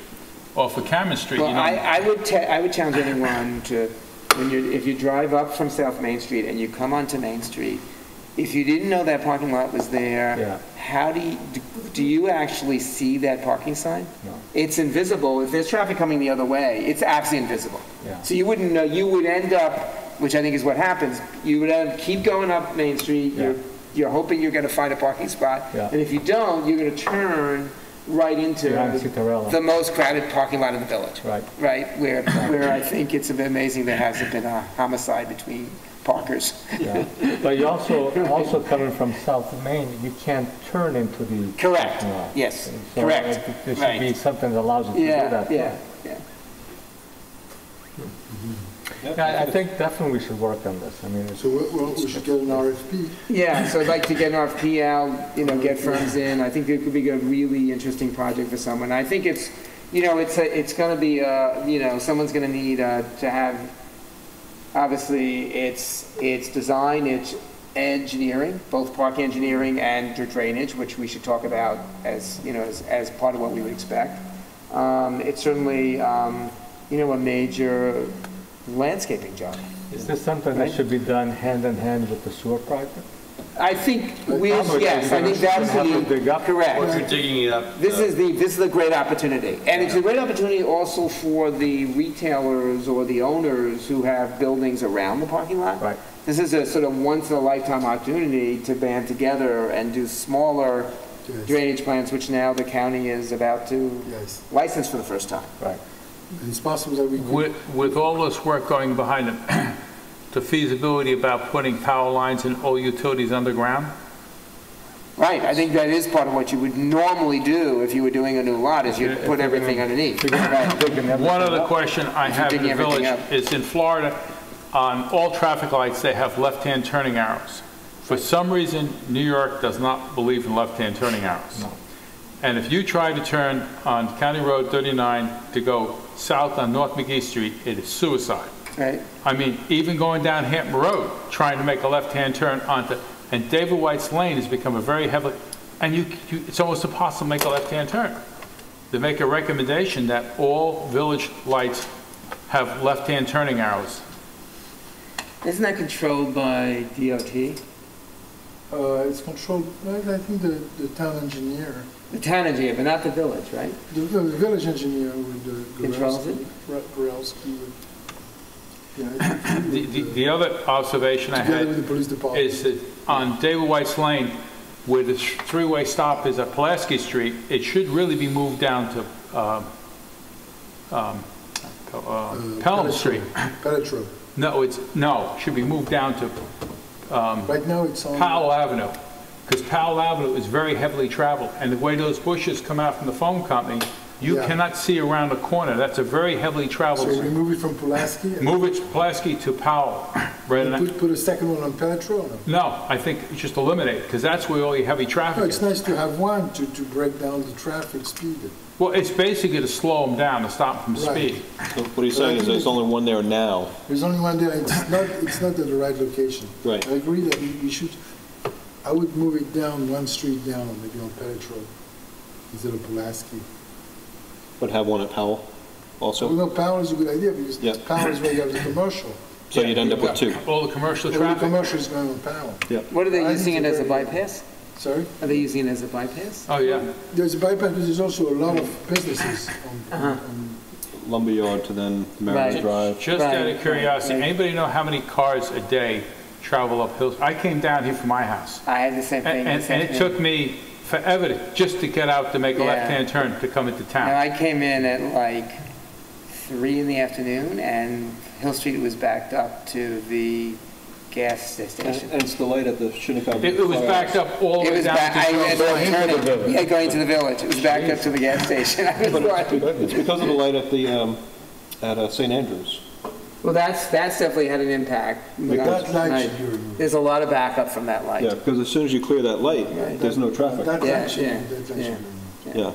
off of Cameron Street, Well, you know. I would challenge anyone to, if you drive up from South Main Street and you come onto Main Street, if you didn't know that parking lot was there, Yeah. how do you actually see that parking sign? No. It's invisible. If there's traffic coming the other way, it's absolutely invisible. Yeah. So you wouldn't know, you would end up, which I think is what happens, you would keep going up Main Street, Yeah. you're hoping you're gonna find a parking spot. Yeah. And if you don't, you're gonna turn right into Behind Citarella. the most crowded parking lot in the village. Right. Right, where I think it's amazing there hasn't been a homicide between parkers. Yeah. But you also coming from South Main, you can't turn into the. Correct, parking lot. yes, So correct, There should be right. something that allows you to do Yeah, that. yeah, yeah. Yeah, I think definitely we should work on this. I mean, it's. So we should get an RFP. Yeah, so I'd like to get an RFP out, get firms in. I think it could be a really interesting project for someone. I think it's, it's going to be, someone's going to need to have, obviously, it's design, it's engineering, both park engineering and drainage, which we should talk about as, as part of what we would expect. It's certainly, a major landscaping job. Is this something that should be done hand in hand with the sewer project? I think Probably yes, I think that's have to dig up. correct. Or if you're digging it up. This is the great opportunity. And it's a great opportunity also for the retailers or the owners who have buildings around the parking lot. Right. This is a sort of once-in-a-lifetime opportunity to band together and do smaller Yes. drainage plans, which now the county is about to Yes. license for the first time. Right. And it's possible that we could. With all this work going behind it, the feasibility about putting power lines and all utilities underground? Right, I think that is part of what you would normally do if you were doing a new lot, is you'd put everything underneath. Right. One other question I have in the Digging everything village up. is in Florida, on all traffic lights, they have left-hand turning arrows. For some reason, New York does not believe in left-hand turning arrows. No. And if you try to turn on County Road 39 to go south on North McGee Street, it is suicide. Right. I mean, even going down Hampton Road, trying to make a left-hand turn onto, and David White's Lane has become a very heavy, and it's almost impossible to make a left-hand turn. They make a recommendation that all village lights have left-hand turning arrows. Isn't that controlled by DOT? It's controlled, I think the town engineer, The town engineer, but not the village, right? the village engineer would, Controls it? Gorelski would, yeah, The other observation I together had with the police department. is that on David White's Lane, where the three-way stop is at Pulaski Street, it should really be moved down to Pelham Street. Petro. No, it should be moved down to Right now it's on. Powell Avenue, because Powell Avenue is very heavily traveled, and the way those bushes come out from the phone company, you Yeah. cannot see around the corner. That's a very heavily traveled. So we move it from Pulaski? and Move it to Pulaski to Powell. Right now. Put a second one on Petro? No? No, I think you just eliminate, because that's where all your heavy No, traffic it's is. nice to have one to break down the traffic speed. Well, it's basically to slow them down, to stop them from Right. speeding. So what he's saying is there's only one there now. There's only one there, it's not at the right location. Right. I agree that we should, I would move it down, one street down, maybe on Petro, instead of Pulaski. But have one at Powell Well, also? no, Powell is a good idea, because Yeah. Powell is where you have the commercial. So you'd end up with two. All the commercial All the traffic. commercial is going on Powell. What are they I using think it it's as a a very- bypass? Sorry? Are they using it as a bypass? Oh, yeah. There's a bypass, but there's also a lot of businesses on Lumberyard to then Mariners Right. Drive. Just Right, out of curiosity, right. anybody know how many cars a day travel up hills? I came down here from my house, I had the same thing. and it took me forever just to get out to make a Yeah. left-hand turn to come into Now, town. I came in at like 3 in the afternoon, and Hill Street was backed up to the gas station. And it's the light at the Shinnecock. It was backed up all the It way was down back, to I Jones had to Lane. turn Into the it, village. yeah, going to the village. It was backed up to the gas station. I was But like, it's because of the light at the, at St. Andrews. well, that's definitely had an impact. That light Right. should be removed. There's a lot of backup from that light. Yeah, because as soon as you clear that light, Right. there's no traffic. That Yeah, light should be yeah, that light should be yeah. removed. Yeah,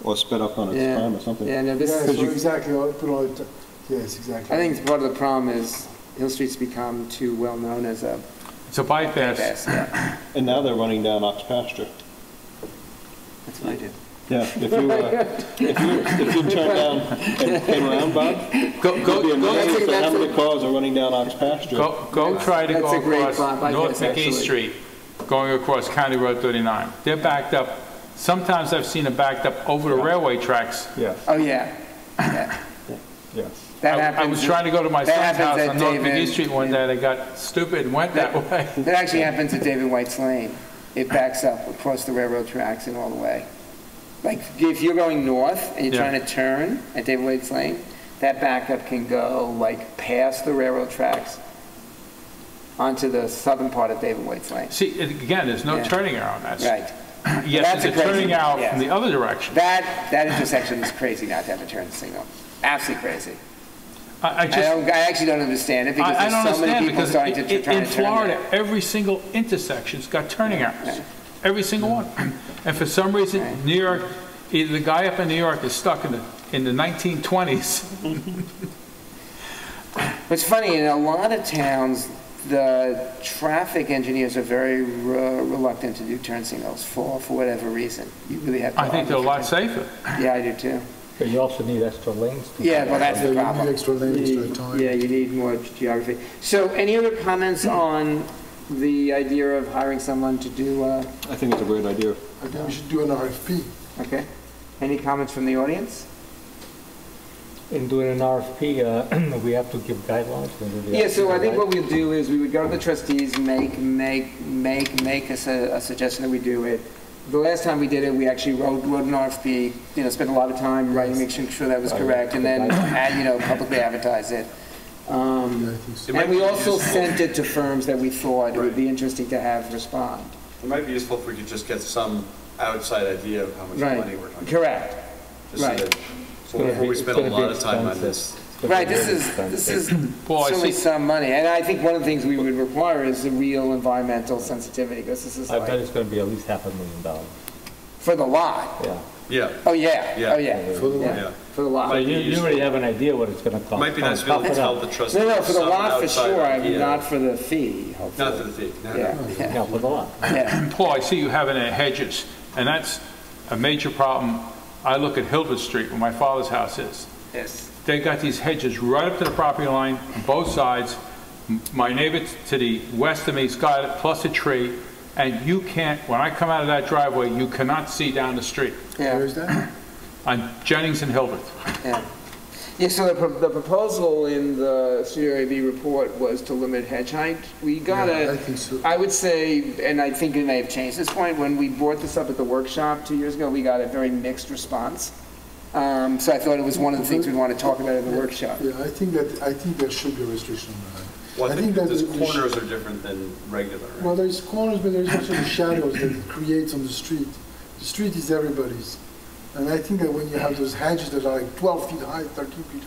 or sped up on its Yeah. time or something. Yeah, no, this Yeah, is, so exactly, I'll put all it, yes, exactly. I think part of the problem is Hill Street's become too well known as a It's a bypass. bypass. Yeah, And now they're running down Ox Pasture. that's what I did. Yeah, if you turn down and came around, Bob, Go, you'd go, be go, amazed at how that's many cars are running down Ox Pasture. go try to That's go a great across bypass, North actually. McGee Street, going across County Road 39. They're backed up. Sometimes I've seen them backed up over the railway tracks. Yes, Oh, yeah. Yeah. yes. That I happens. was trying to go to my that son's happens house at on North David- McGee Street one day, and I got stupid and went that way. That actually happens at David White's Lane. It backs up across the railroad tracks and all the way. Like, if you're going north and you're Yeah. trying to turn at David White's Lane, that backup can go like past the railroad tracks onto the southern part of David White's Lane. See, again, there's no Yeah. turning arrow on that. Right. Yes, That's there's a a crazy- turning out yeah. from the other direction. That intersection is crazy not to have a turn signal. Absolutely crazy. I just, I actually don't understand it because I don't there's so many understand people because starting to try in to turn Florida, there. every single intersection's got turning arrows. Right. Every single one. And for some reason, Right. New York, either the guy up in New York is stuck in the 1920s. It's funny, in a lot of towns, the traffic engineers are very reluctant to do turn signals for whatever reason. You really have to. I think they're a lot safer. Yeah, I do too. But you also need extra lanes. to- Yeah, well, that's Yeah, the you need problem. extra lane, You- extra time. Yeah, you need more geography. So any other comments on the idea of hiring someone to do, I think it's a great idea. I think we should do an RFP. okay? Any comments from the audience? In doing an RFP, we have to give guidelines. Yeah, so I think what we'll do is we would go to the trustees, make a suggestion that we do it. The last time we did it, we actually wrote an RFP, spent a lot of time writing, making sure that was correct, and then, publicly advertise it. Yeah, I think so. It might And we be also useful. sent it to firms that we thought it would be interesting to have respond. It might be useful if we could just get some outside idea of how much Right, money we're talking about. correct. Just so right. that, before we spend a lot of time on this. Right, this is Well, I certainly see- some money, and I think one of the things we would require is a real environmental sensitivity, because this is I bet like, it's going to be at least $500,000. for the lot. Yeah. Yeah, Oh, yeah, Yeah. oh, yeah, For the yeah, yeah. for the lot. But you already have an idea what it's going to cost. It might be nice to be able to tell the trustees. No, for the some lot for outside sure, idea. not for the fee, hopefully. Not for the fee, no, Yeah, no. yeah, Yeah, for the lot. yeah. Paul, I see you having hedges, and that's a major problem. I look at Hilbert Street, where my father's house is. Yes. They got these hedges right up to the property line on both sides. My neighbor to the west of me's got it, plus a tree, and you can't, when I come out of that driveway, you cannot see down the street Where Yeah, is that? on Jennings and Hilbert. yeah. Yeah, so the proposal in the Studio AB report was to limit hedge height. We got Yeah, I a, think so. I would say, and I think it may have changed this point, when we brought this up at the workshop 2 years ago, we got a very mixed response. So I thought it was one of the things we'd want to talk about in the workshop. Yeah, I think there should be a restriction on that. Well, I think that those the- the sh- corners are different than regular. right? Well, there's corners, but there's also the shadows that it creates on the street. The street is everybody's. And I think that when you have those hedges that are like 12 feet high, 13 feet,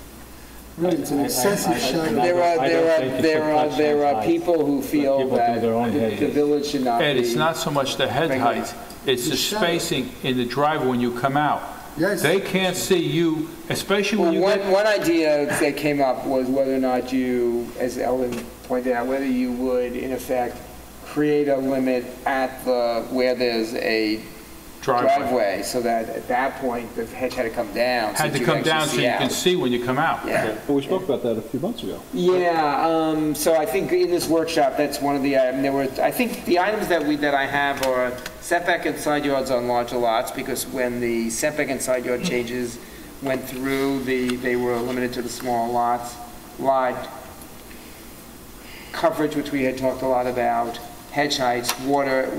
really, it's an excessive shadow. There I don't think it should touch are that height. people who feel People do that their own the hedges. village should not be. Ed, it's not so much the head regulated. height, it's the The shadow. spacing in the driveway when you come out. Yes. They can't see you, especially when Well, you get... one idea that came up was whether or not you, as Ellen pointed out, whether you would, in effect, create a limit at where there's a driveway, so that at that point, the hedge had to come down. Had that to you come could down so actually you can out. see when you come out. Yeah. Well, we spoke about that a few months ago. Yeah, so I think in this workshop, that's one of the, I think the items that I have are setback and side yards on larger lots, because when the setback and side yard changes went through, they were limited to the small lots. Lot coverage, which we had talked a lot about, hedge heights, water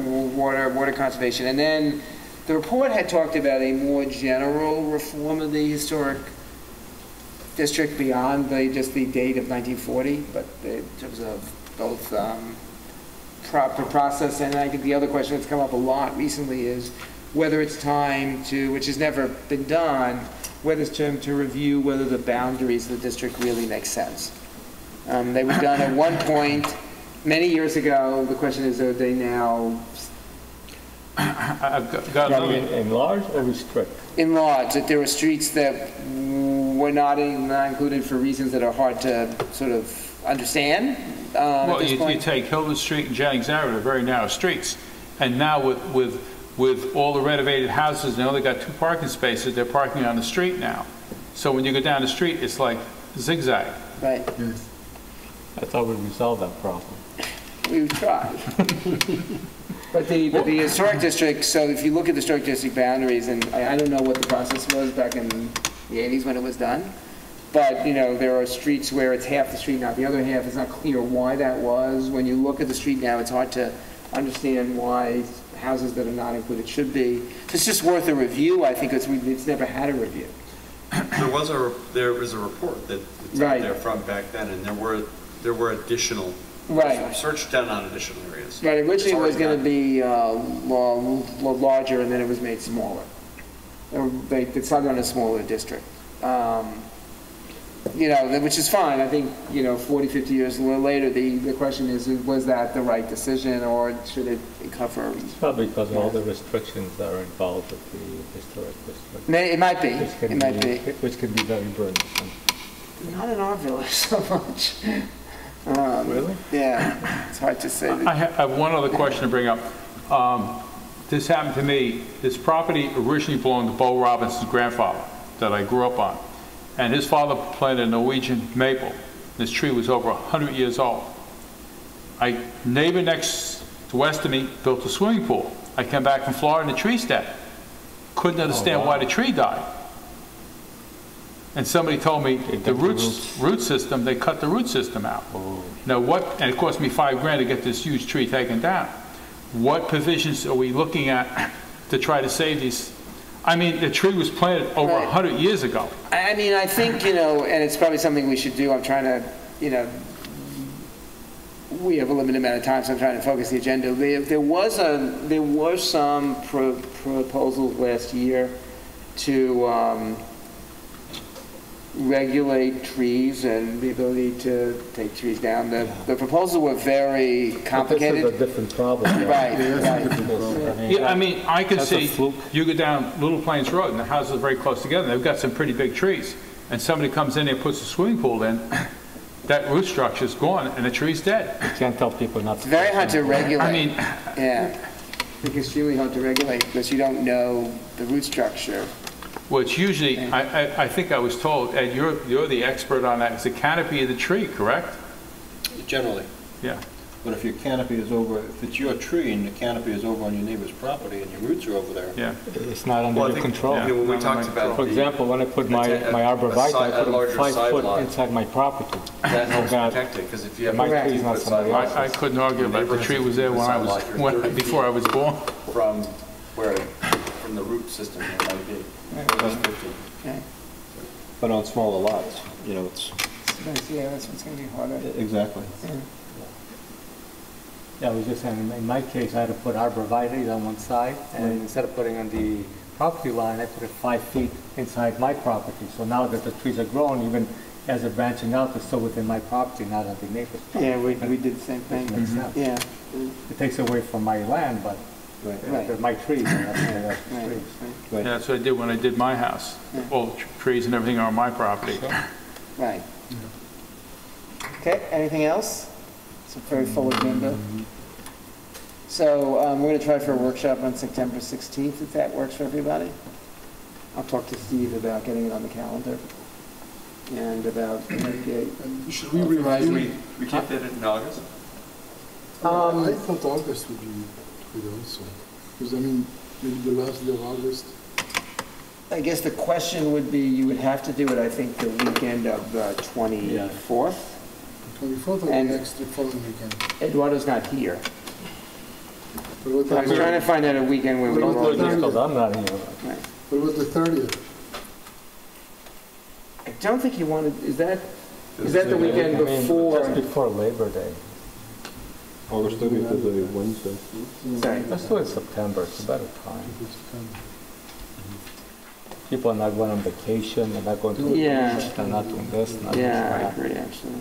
conservation, and then the report had talked about a more general reform of the historic district beyond just the date of 1940, but in terms of proper process. And I think the other question that's come up a lot recently is whether it's time to, which has never been done, whether it's time to review whether the boundaries of the district really make sense. They were done at one point many years ago. The question is, are they now I've got another. Enlarge or restrict? enlarged? That there are streets that were not included for reasons that are hard to sort of understand at Well, this you point? take Hilda Street and Jennings Avenue, they're very narrow streets. And now with all the renovated houses, they only got 2 parking spaces, they're parking on the street now. So when you go down the street, it's like zigzag. Right. Yes. I thought we resolved that problem. We've tried. But the historic district, so if you look at the historic district boundaries, and I don't know what the process was back in the 80s when it was done, but, you know, there are streets where it's half the street, not the other half. It's not clear why that was. When you look at the street now, it's hard to understand why houses that are not included should be. So it's just worth a review, I think, because it's never had a review. There was a report that's Right. out there from back then, and there were additional Right. research done on additional areas. Right, originally it was It's already going to be larger, and then it was made smaller. They decided on a smaller district. You know, which is fine. I think, you know, 40, 50 years later, the question is, was that the right decision, or should it cover? It's probably because of all the restrictions that are involved with the historic district. It might be, Which can it might be. Which can be very burdensome. Not in our village so much. Really? Yeah, it's hard to say. I have one other question to bring up. This happened to me. This property originally belonged to Bo Robinson's grandfather that I grew up on. And his father planted a Norwegian maple. This tree was over 100 years old. A neighbor next to west of me built a swimming pool. I came back from Florida and the tree's dead. Couldn't understand why the tree died. And somebody told me the root system, they cut the root system out. Now what, and it cost me $5,000 to get this huge tree taken down. What provisions are we looking at to try to save these? I mean, the tree was planted over 100 years ago. I mean, I think, you know, and it's probably something we should do. I'm trying to, you know, we have a limited amount of time, so I'm trying to focus the agenda. There were some proposals last year to regulate trees and the ability to take trees down. The proposals were very complicated. But this is a different problem. Right, Yeah, I mean, I can see, you go down Little Plains Road and the houses are very close together. They've got some pretty big trees. And somebody comes in there and puts a swimming pool in, that root structure's gone and the tree's dead. You can't tell people not to. It's very hard to regulate. I mean, yeah, I think it's extremely hard to regulate because you don't know the root structure. well, it's usually, I think I was told, Ed, you're the expert on that. It's the canopy of the tree, correct? Generally. Yeah. But if your canopy is over, if it's your tree and the canopy is over on your neighbor's property and your roots are over there. Yeah. It's not under your control. You know, when we talked about For example, when I put my arborvitae, I put them 5 foot inside my property. that helps God. protect it, because if you have My a tree's not somebody else's. I couldn't argue about it. The tree was there when I was, before I was born. from from the root system, it might be. Plus 50. Okay. But on smaller lots, you know, it's, Yeah, that's what's going to be harder. exactly. Yeah, I was just saying, in my case, I had to put arborvitae on one side, and instead of putting on the property line, I put it 5 feet inside my property. So now that the trees are grown, even as they're branching out, they're still within my property, not on the neighbor's property. Yeah, we did the same thing. Makes sense. Yeah. It takes away from my land, but they're my trees, and that's my Right. trees. Yeah, that's what I did when I did my house. All the trees and everything are on my property. Right. Okay, anything else? It's a very full agenda. So we're going to try for a workshop on September 16th, if that works for everybody. I'll talk to Steve about getting it on the calendar and about And should we Authorizing- review? We kept it in August? I thought August would be good also, because I mean, maybe the last day of August. I guess the question would be, you would have to do it, I think, the weekend of the 24th. 24th or the And- next, the following weekend. Eduardo's not here. But what I'm about- trying to find out a weekend where we Well, all... well, Because I'm not here. What was the 30th? I don't think you wanted, is that the weekend I mean, before? Just before Labor Day. August 30th is a Wednesday. Sorry. Let's do it in September, it's a better time. People are not going on vacation, they're not going to the Yeah. beach, they're not doing this, not Yeah, I doing agree, actually.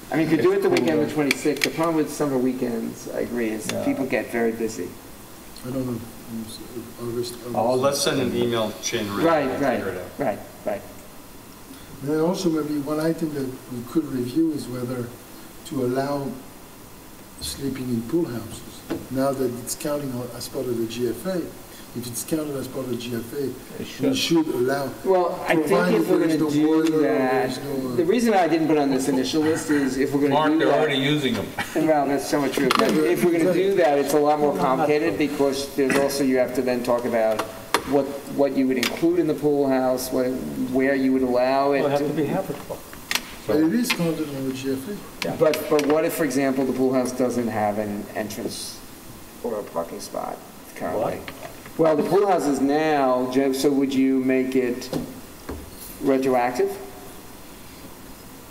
I mean, you could do it the weekend of the 26th. The problem with summer weekends, I agree, is Yeah. people get very busy. I don't know, August. Oh, let's send an email chain around. Right, and right, figure it out. right, right. And then also maybe one item that we could review is whether to allow sleeping in pool houses. Now that it's counting as part of the GFA, if it's counted as part of the GFA, we should allow. Well, I think if we're going to do that, there's no, the reason I didn't put on this initial list is if we're going to Mark, do they're already that. using them. Well, that's somewhat true. But if we're going to do that, it's a lot more complicated because there's also, you have to then talk about what you would include in the pool house, where you would allow it. Well, it has to be habitable. but it is counted on the GFA. But what if, for example, the pool house doesn't have an entrance or a parking spot currently? Well, the pool houses now, Joe, so would you make it retroactive,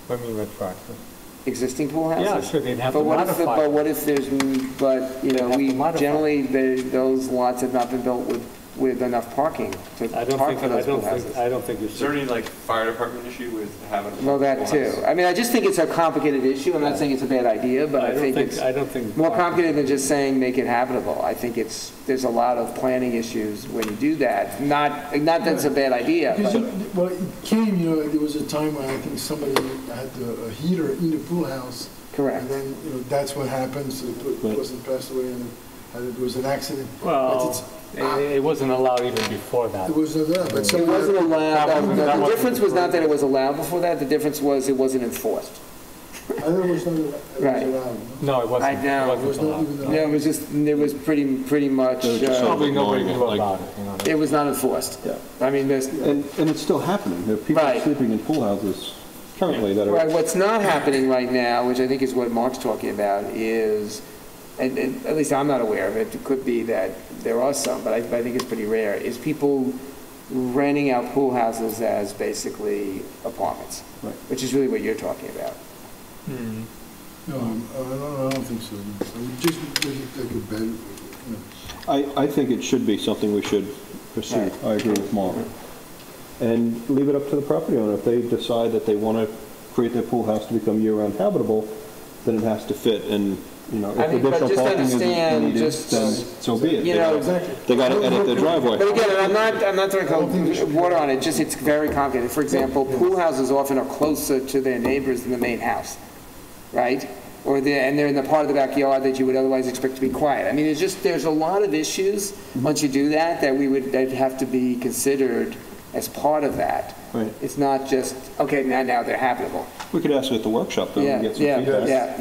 What do you mean retroactive? existing pool houses? Yeah, sure, they'd have to But what if, modify but it. what if there's, but, you know, They'd have we, to modify generally, those lots have not been built with enough parking to I don't park think, for I those pool don't think, houses. I don't think you Is there should. any like fire department issue with having? a Well, that pool too. house? I mean, I just think it's a complicated issue. I'm not saying it's a bad idea, but I think it's I don't think. more complicated than just saying make it habitable. I think there's a lot of planning issues when you do that. Not that it's a bad idea, Because, but, well, it came, there was a time when I think somebody had a heater in the pool house. correct. And then, that's what happens, the person passed away and there was an accident. But Well, it's- it wasn't allowed even before that. It was not that, but It somebody. wasn't allowed, That wasn't- that the wasn't difference was not before. that it was allowed before that, the difference was it wasn't enforced. I thought it was not, it was Right. allowed. No, it wasn't. I know. It It was wasn't not allowed. even Yeah, allowed. it was just, it was pretty much, Probably nobody knew Like- about it, you know. it was not enforced. Yeah. I mean, there's, And it's still happening. There are people Right. sleeping in pool houses currently that right, are, what's not happening right now, which I think is what Mark's talking about, is, and at least I'm not aware of it, it could be that there are some, but I think it's pretty rare, is people renting out pool houses as basically apartments, Right. which is really what you're talking about. No, I don't think so. I would just make it like a bed, I think it should be something we should pursue. Right. I agree with Mark. And leave it up to the property owner. If they decide that they want to create their pool house to become year-round habitable, then it has to fit. And, if I mean, but additional just parking isn't understand, needed, just, then so be it. you know, They got to edit their driveway. But again, and I'm not throwing cold water on it, just it's very complicated. For example, pool houses often are closer to their neighbors than the main house, right? And they're in the part of the backyard that you would otherwise expect to be quiet. I mean, there's a lot of issues, once you do that'd have to be considered as part of that. Right. It's not just, okay, now they're habitable. We could ask it at the workshop, though, Yeah, and get some yeah, feedback.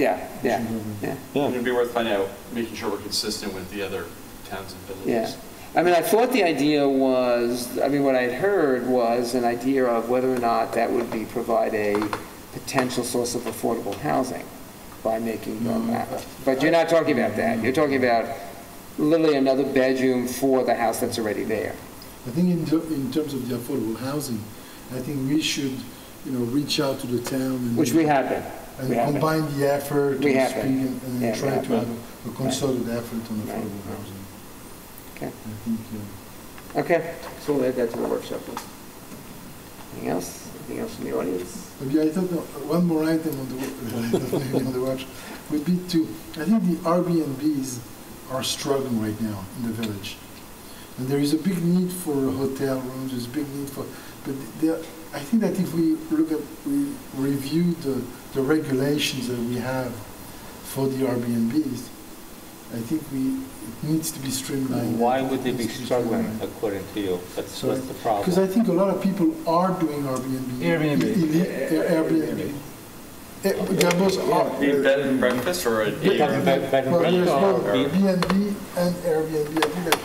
yeah. It'd be worth finding out, making sure we're consistent with the other towns and Yeah. villages. I mean, I thought the idea was, what I had heard was an idea of whether or not that would provide a potential source of affordable housing by making them, but you're not talking about that. You're talking about literally another bedroom for the house that's already there. I think in terms of the affordable housing, I think we should, reach out to the town and. Which we have been. And We have been. combine the effort We and have speak been. and Yeah, we try have to have a concerted effort on Right. affordable housing. Okay. I think, Okay, so we'll add that to the workshop then. Anything else? Anything else from the audience? maybe I thought one more item on the watch would be I think the Airbnbs are struggling right now in the village. And there is a big need for hotel rooms, there's a big need but I think that if we review the regulations that we have for the Airbnbs, I think it needs to be streamlined. Why would they It be needs to struggling, streamlined. according to you? What's So the problem? Because I think a lot of people are doing Airbnb. Airbnb. They're both are. Be a bed and breakfast or a day Bed- room? bed- bed and Well, there's breakfast both or- B&B and Airbnb. I think that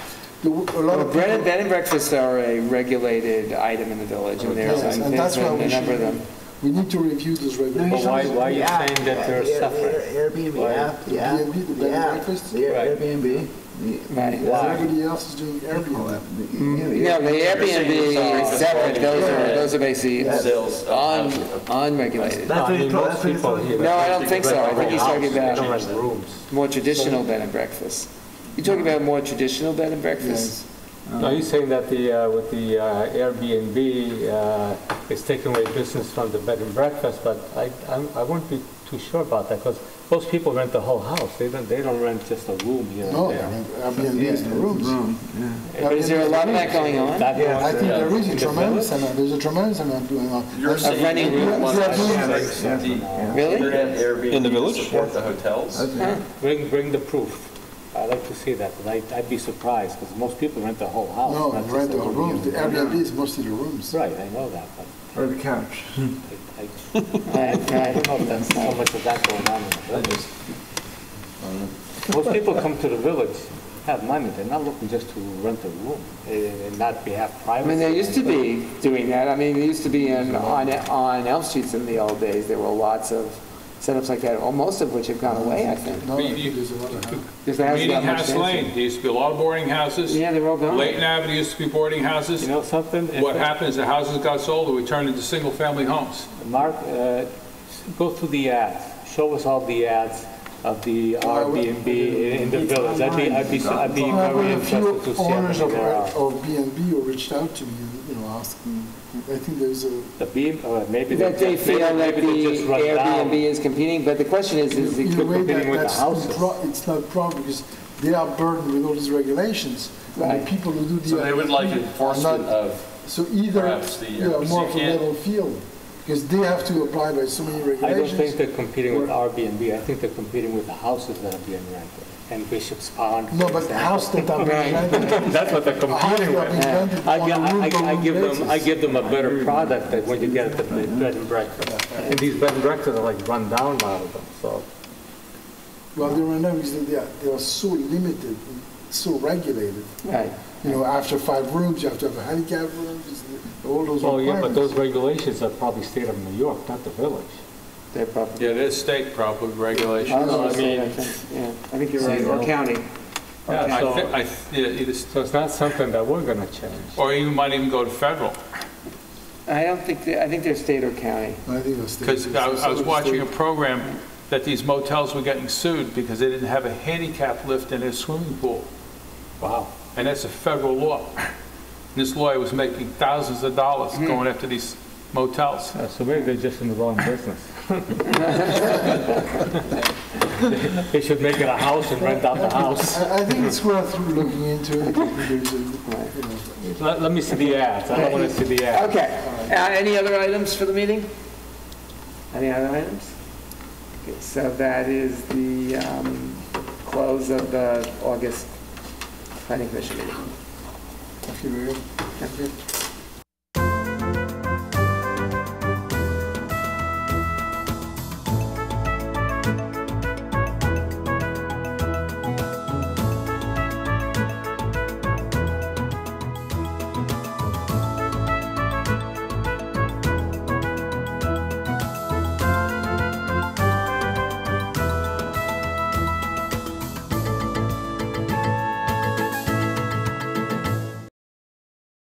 a lot Well, of bed people. and breakfasts are a regulated item in the village, and there's Yes, and that's why a we number of them. We need to review those But regulations. why are you saying that they're separate? Airbnb Why? app, The B&B, the bed and breakfast? the Right. Airbnb, Right. Everybody else is doing Airbnb. No, the Airbnb is separate, those are basically Sales of unregulated. No, I mean, most people here. No, I don't think so. I think he's talking They don't about rent rooms. more traditional bed and breakfasts. You're talking about more traditional bed and breakfasts? No, he's saying that with the Airbnb, it's taking away business from the bed and breakfast, but I wouldn't be too sure about that, because most people rent the whole house. They don't rent just a room here and No, there. Airbnb is the rooms. But is there a lot of that going on? That I was, think there is a in the tremendous village? amount, there's a tremendous amount going on. You're Of renting rooms? Really? Internet Airbnb In the village? to support the hotels. Bring the proof. I'd like to see that, because I'd be surprised, because most people rent the whole house. No, not you just rent a the room rooms, the here and there. Airbnb is mostly the rooms. Right, I know that, but Or the couch. I Right, don't know if that's so much of that going on in the village. Most people come to the village, have money, they're not looking just to rent a room and not have I privacy. mean, there used to be doing that. I mean, there used to be on Elm Streets in the old days, there were lots of setups like that, most of which have gone away, I think. No, I think there's a lot of, Because the houses Meeting got much House fancier. Lane, there used to be a lot of boarding houses. Yeah, they're all gone. Layton Avenue used to be boarding houses. You know something? What happened is the houses got sold and we turned into single-family homes. Mark, go through the ads. Show us all the ads of the Airbnb in the village. I'd be well, very a few interested to see how owners many there are. of B&B who reached out to me, asking, I think there's a, The beam, maybe That they feel that maybe the they just run down. Airbnb is competing, but the question is in a way competing with the that's houses. it's not a problem because they are burdened with all these regulations. And Right. the people who do the So they would like Airbnb are enforcement not- of, So either, perhaps the more Airbnb of a can't- level field, because they have to abide by so many I don't think regulations. they're competing with Airbnb. I think they're competing with the houses that are being rented. And Bishop's Pond. No, but the house that are being rented, That's what they're a house competing that are being with. rented I on a room-to-room give them a basis. better product than when you get at the bed and breakfast. And these bed and breakfasts are like run down a lot of them, so. Well, they run down because they are so limited, so regulated. Right. After 5 rooms, you have to have a handicap room, all those Oh, yeah, but those requirements. regulations are probably state of New York, not the village. They're probably. Yeah, there's state probably regulations. Oh, I mean- I think, yeah, I think you're right, or county. Yeah, So- either So it's not something that we're gonna change. or you might even go to federal. I don't think, I think they're state or county. I think that's Because I was watching a program that these motels were getting sued because they didn't have a handicap lift in their swimming pool. Wow. And that's a federal law. This lawyer was making thousands of dollars going after these motels. So maybe they're just in the wrong business. They should make it a house and rent out the house. I think it's worth looking into it. There's a, Let me see the ads. I don't want to see the ads. Okay. Any other items for the meeting? Any other items? Okay, so that is the close of the August Planning Commission meeting. Thank you very much. Okay.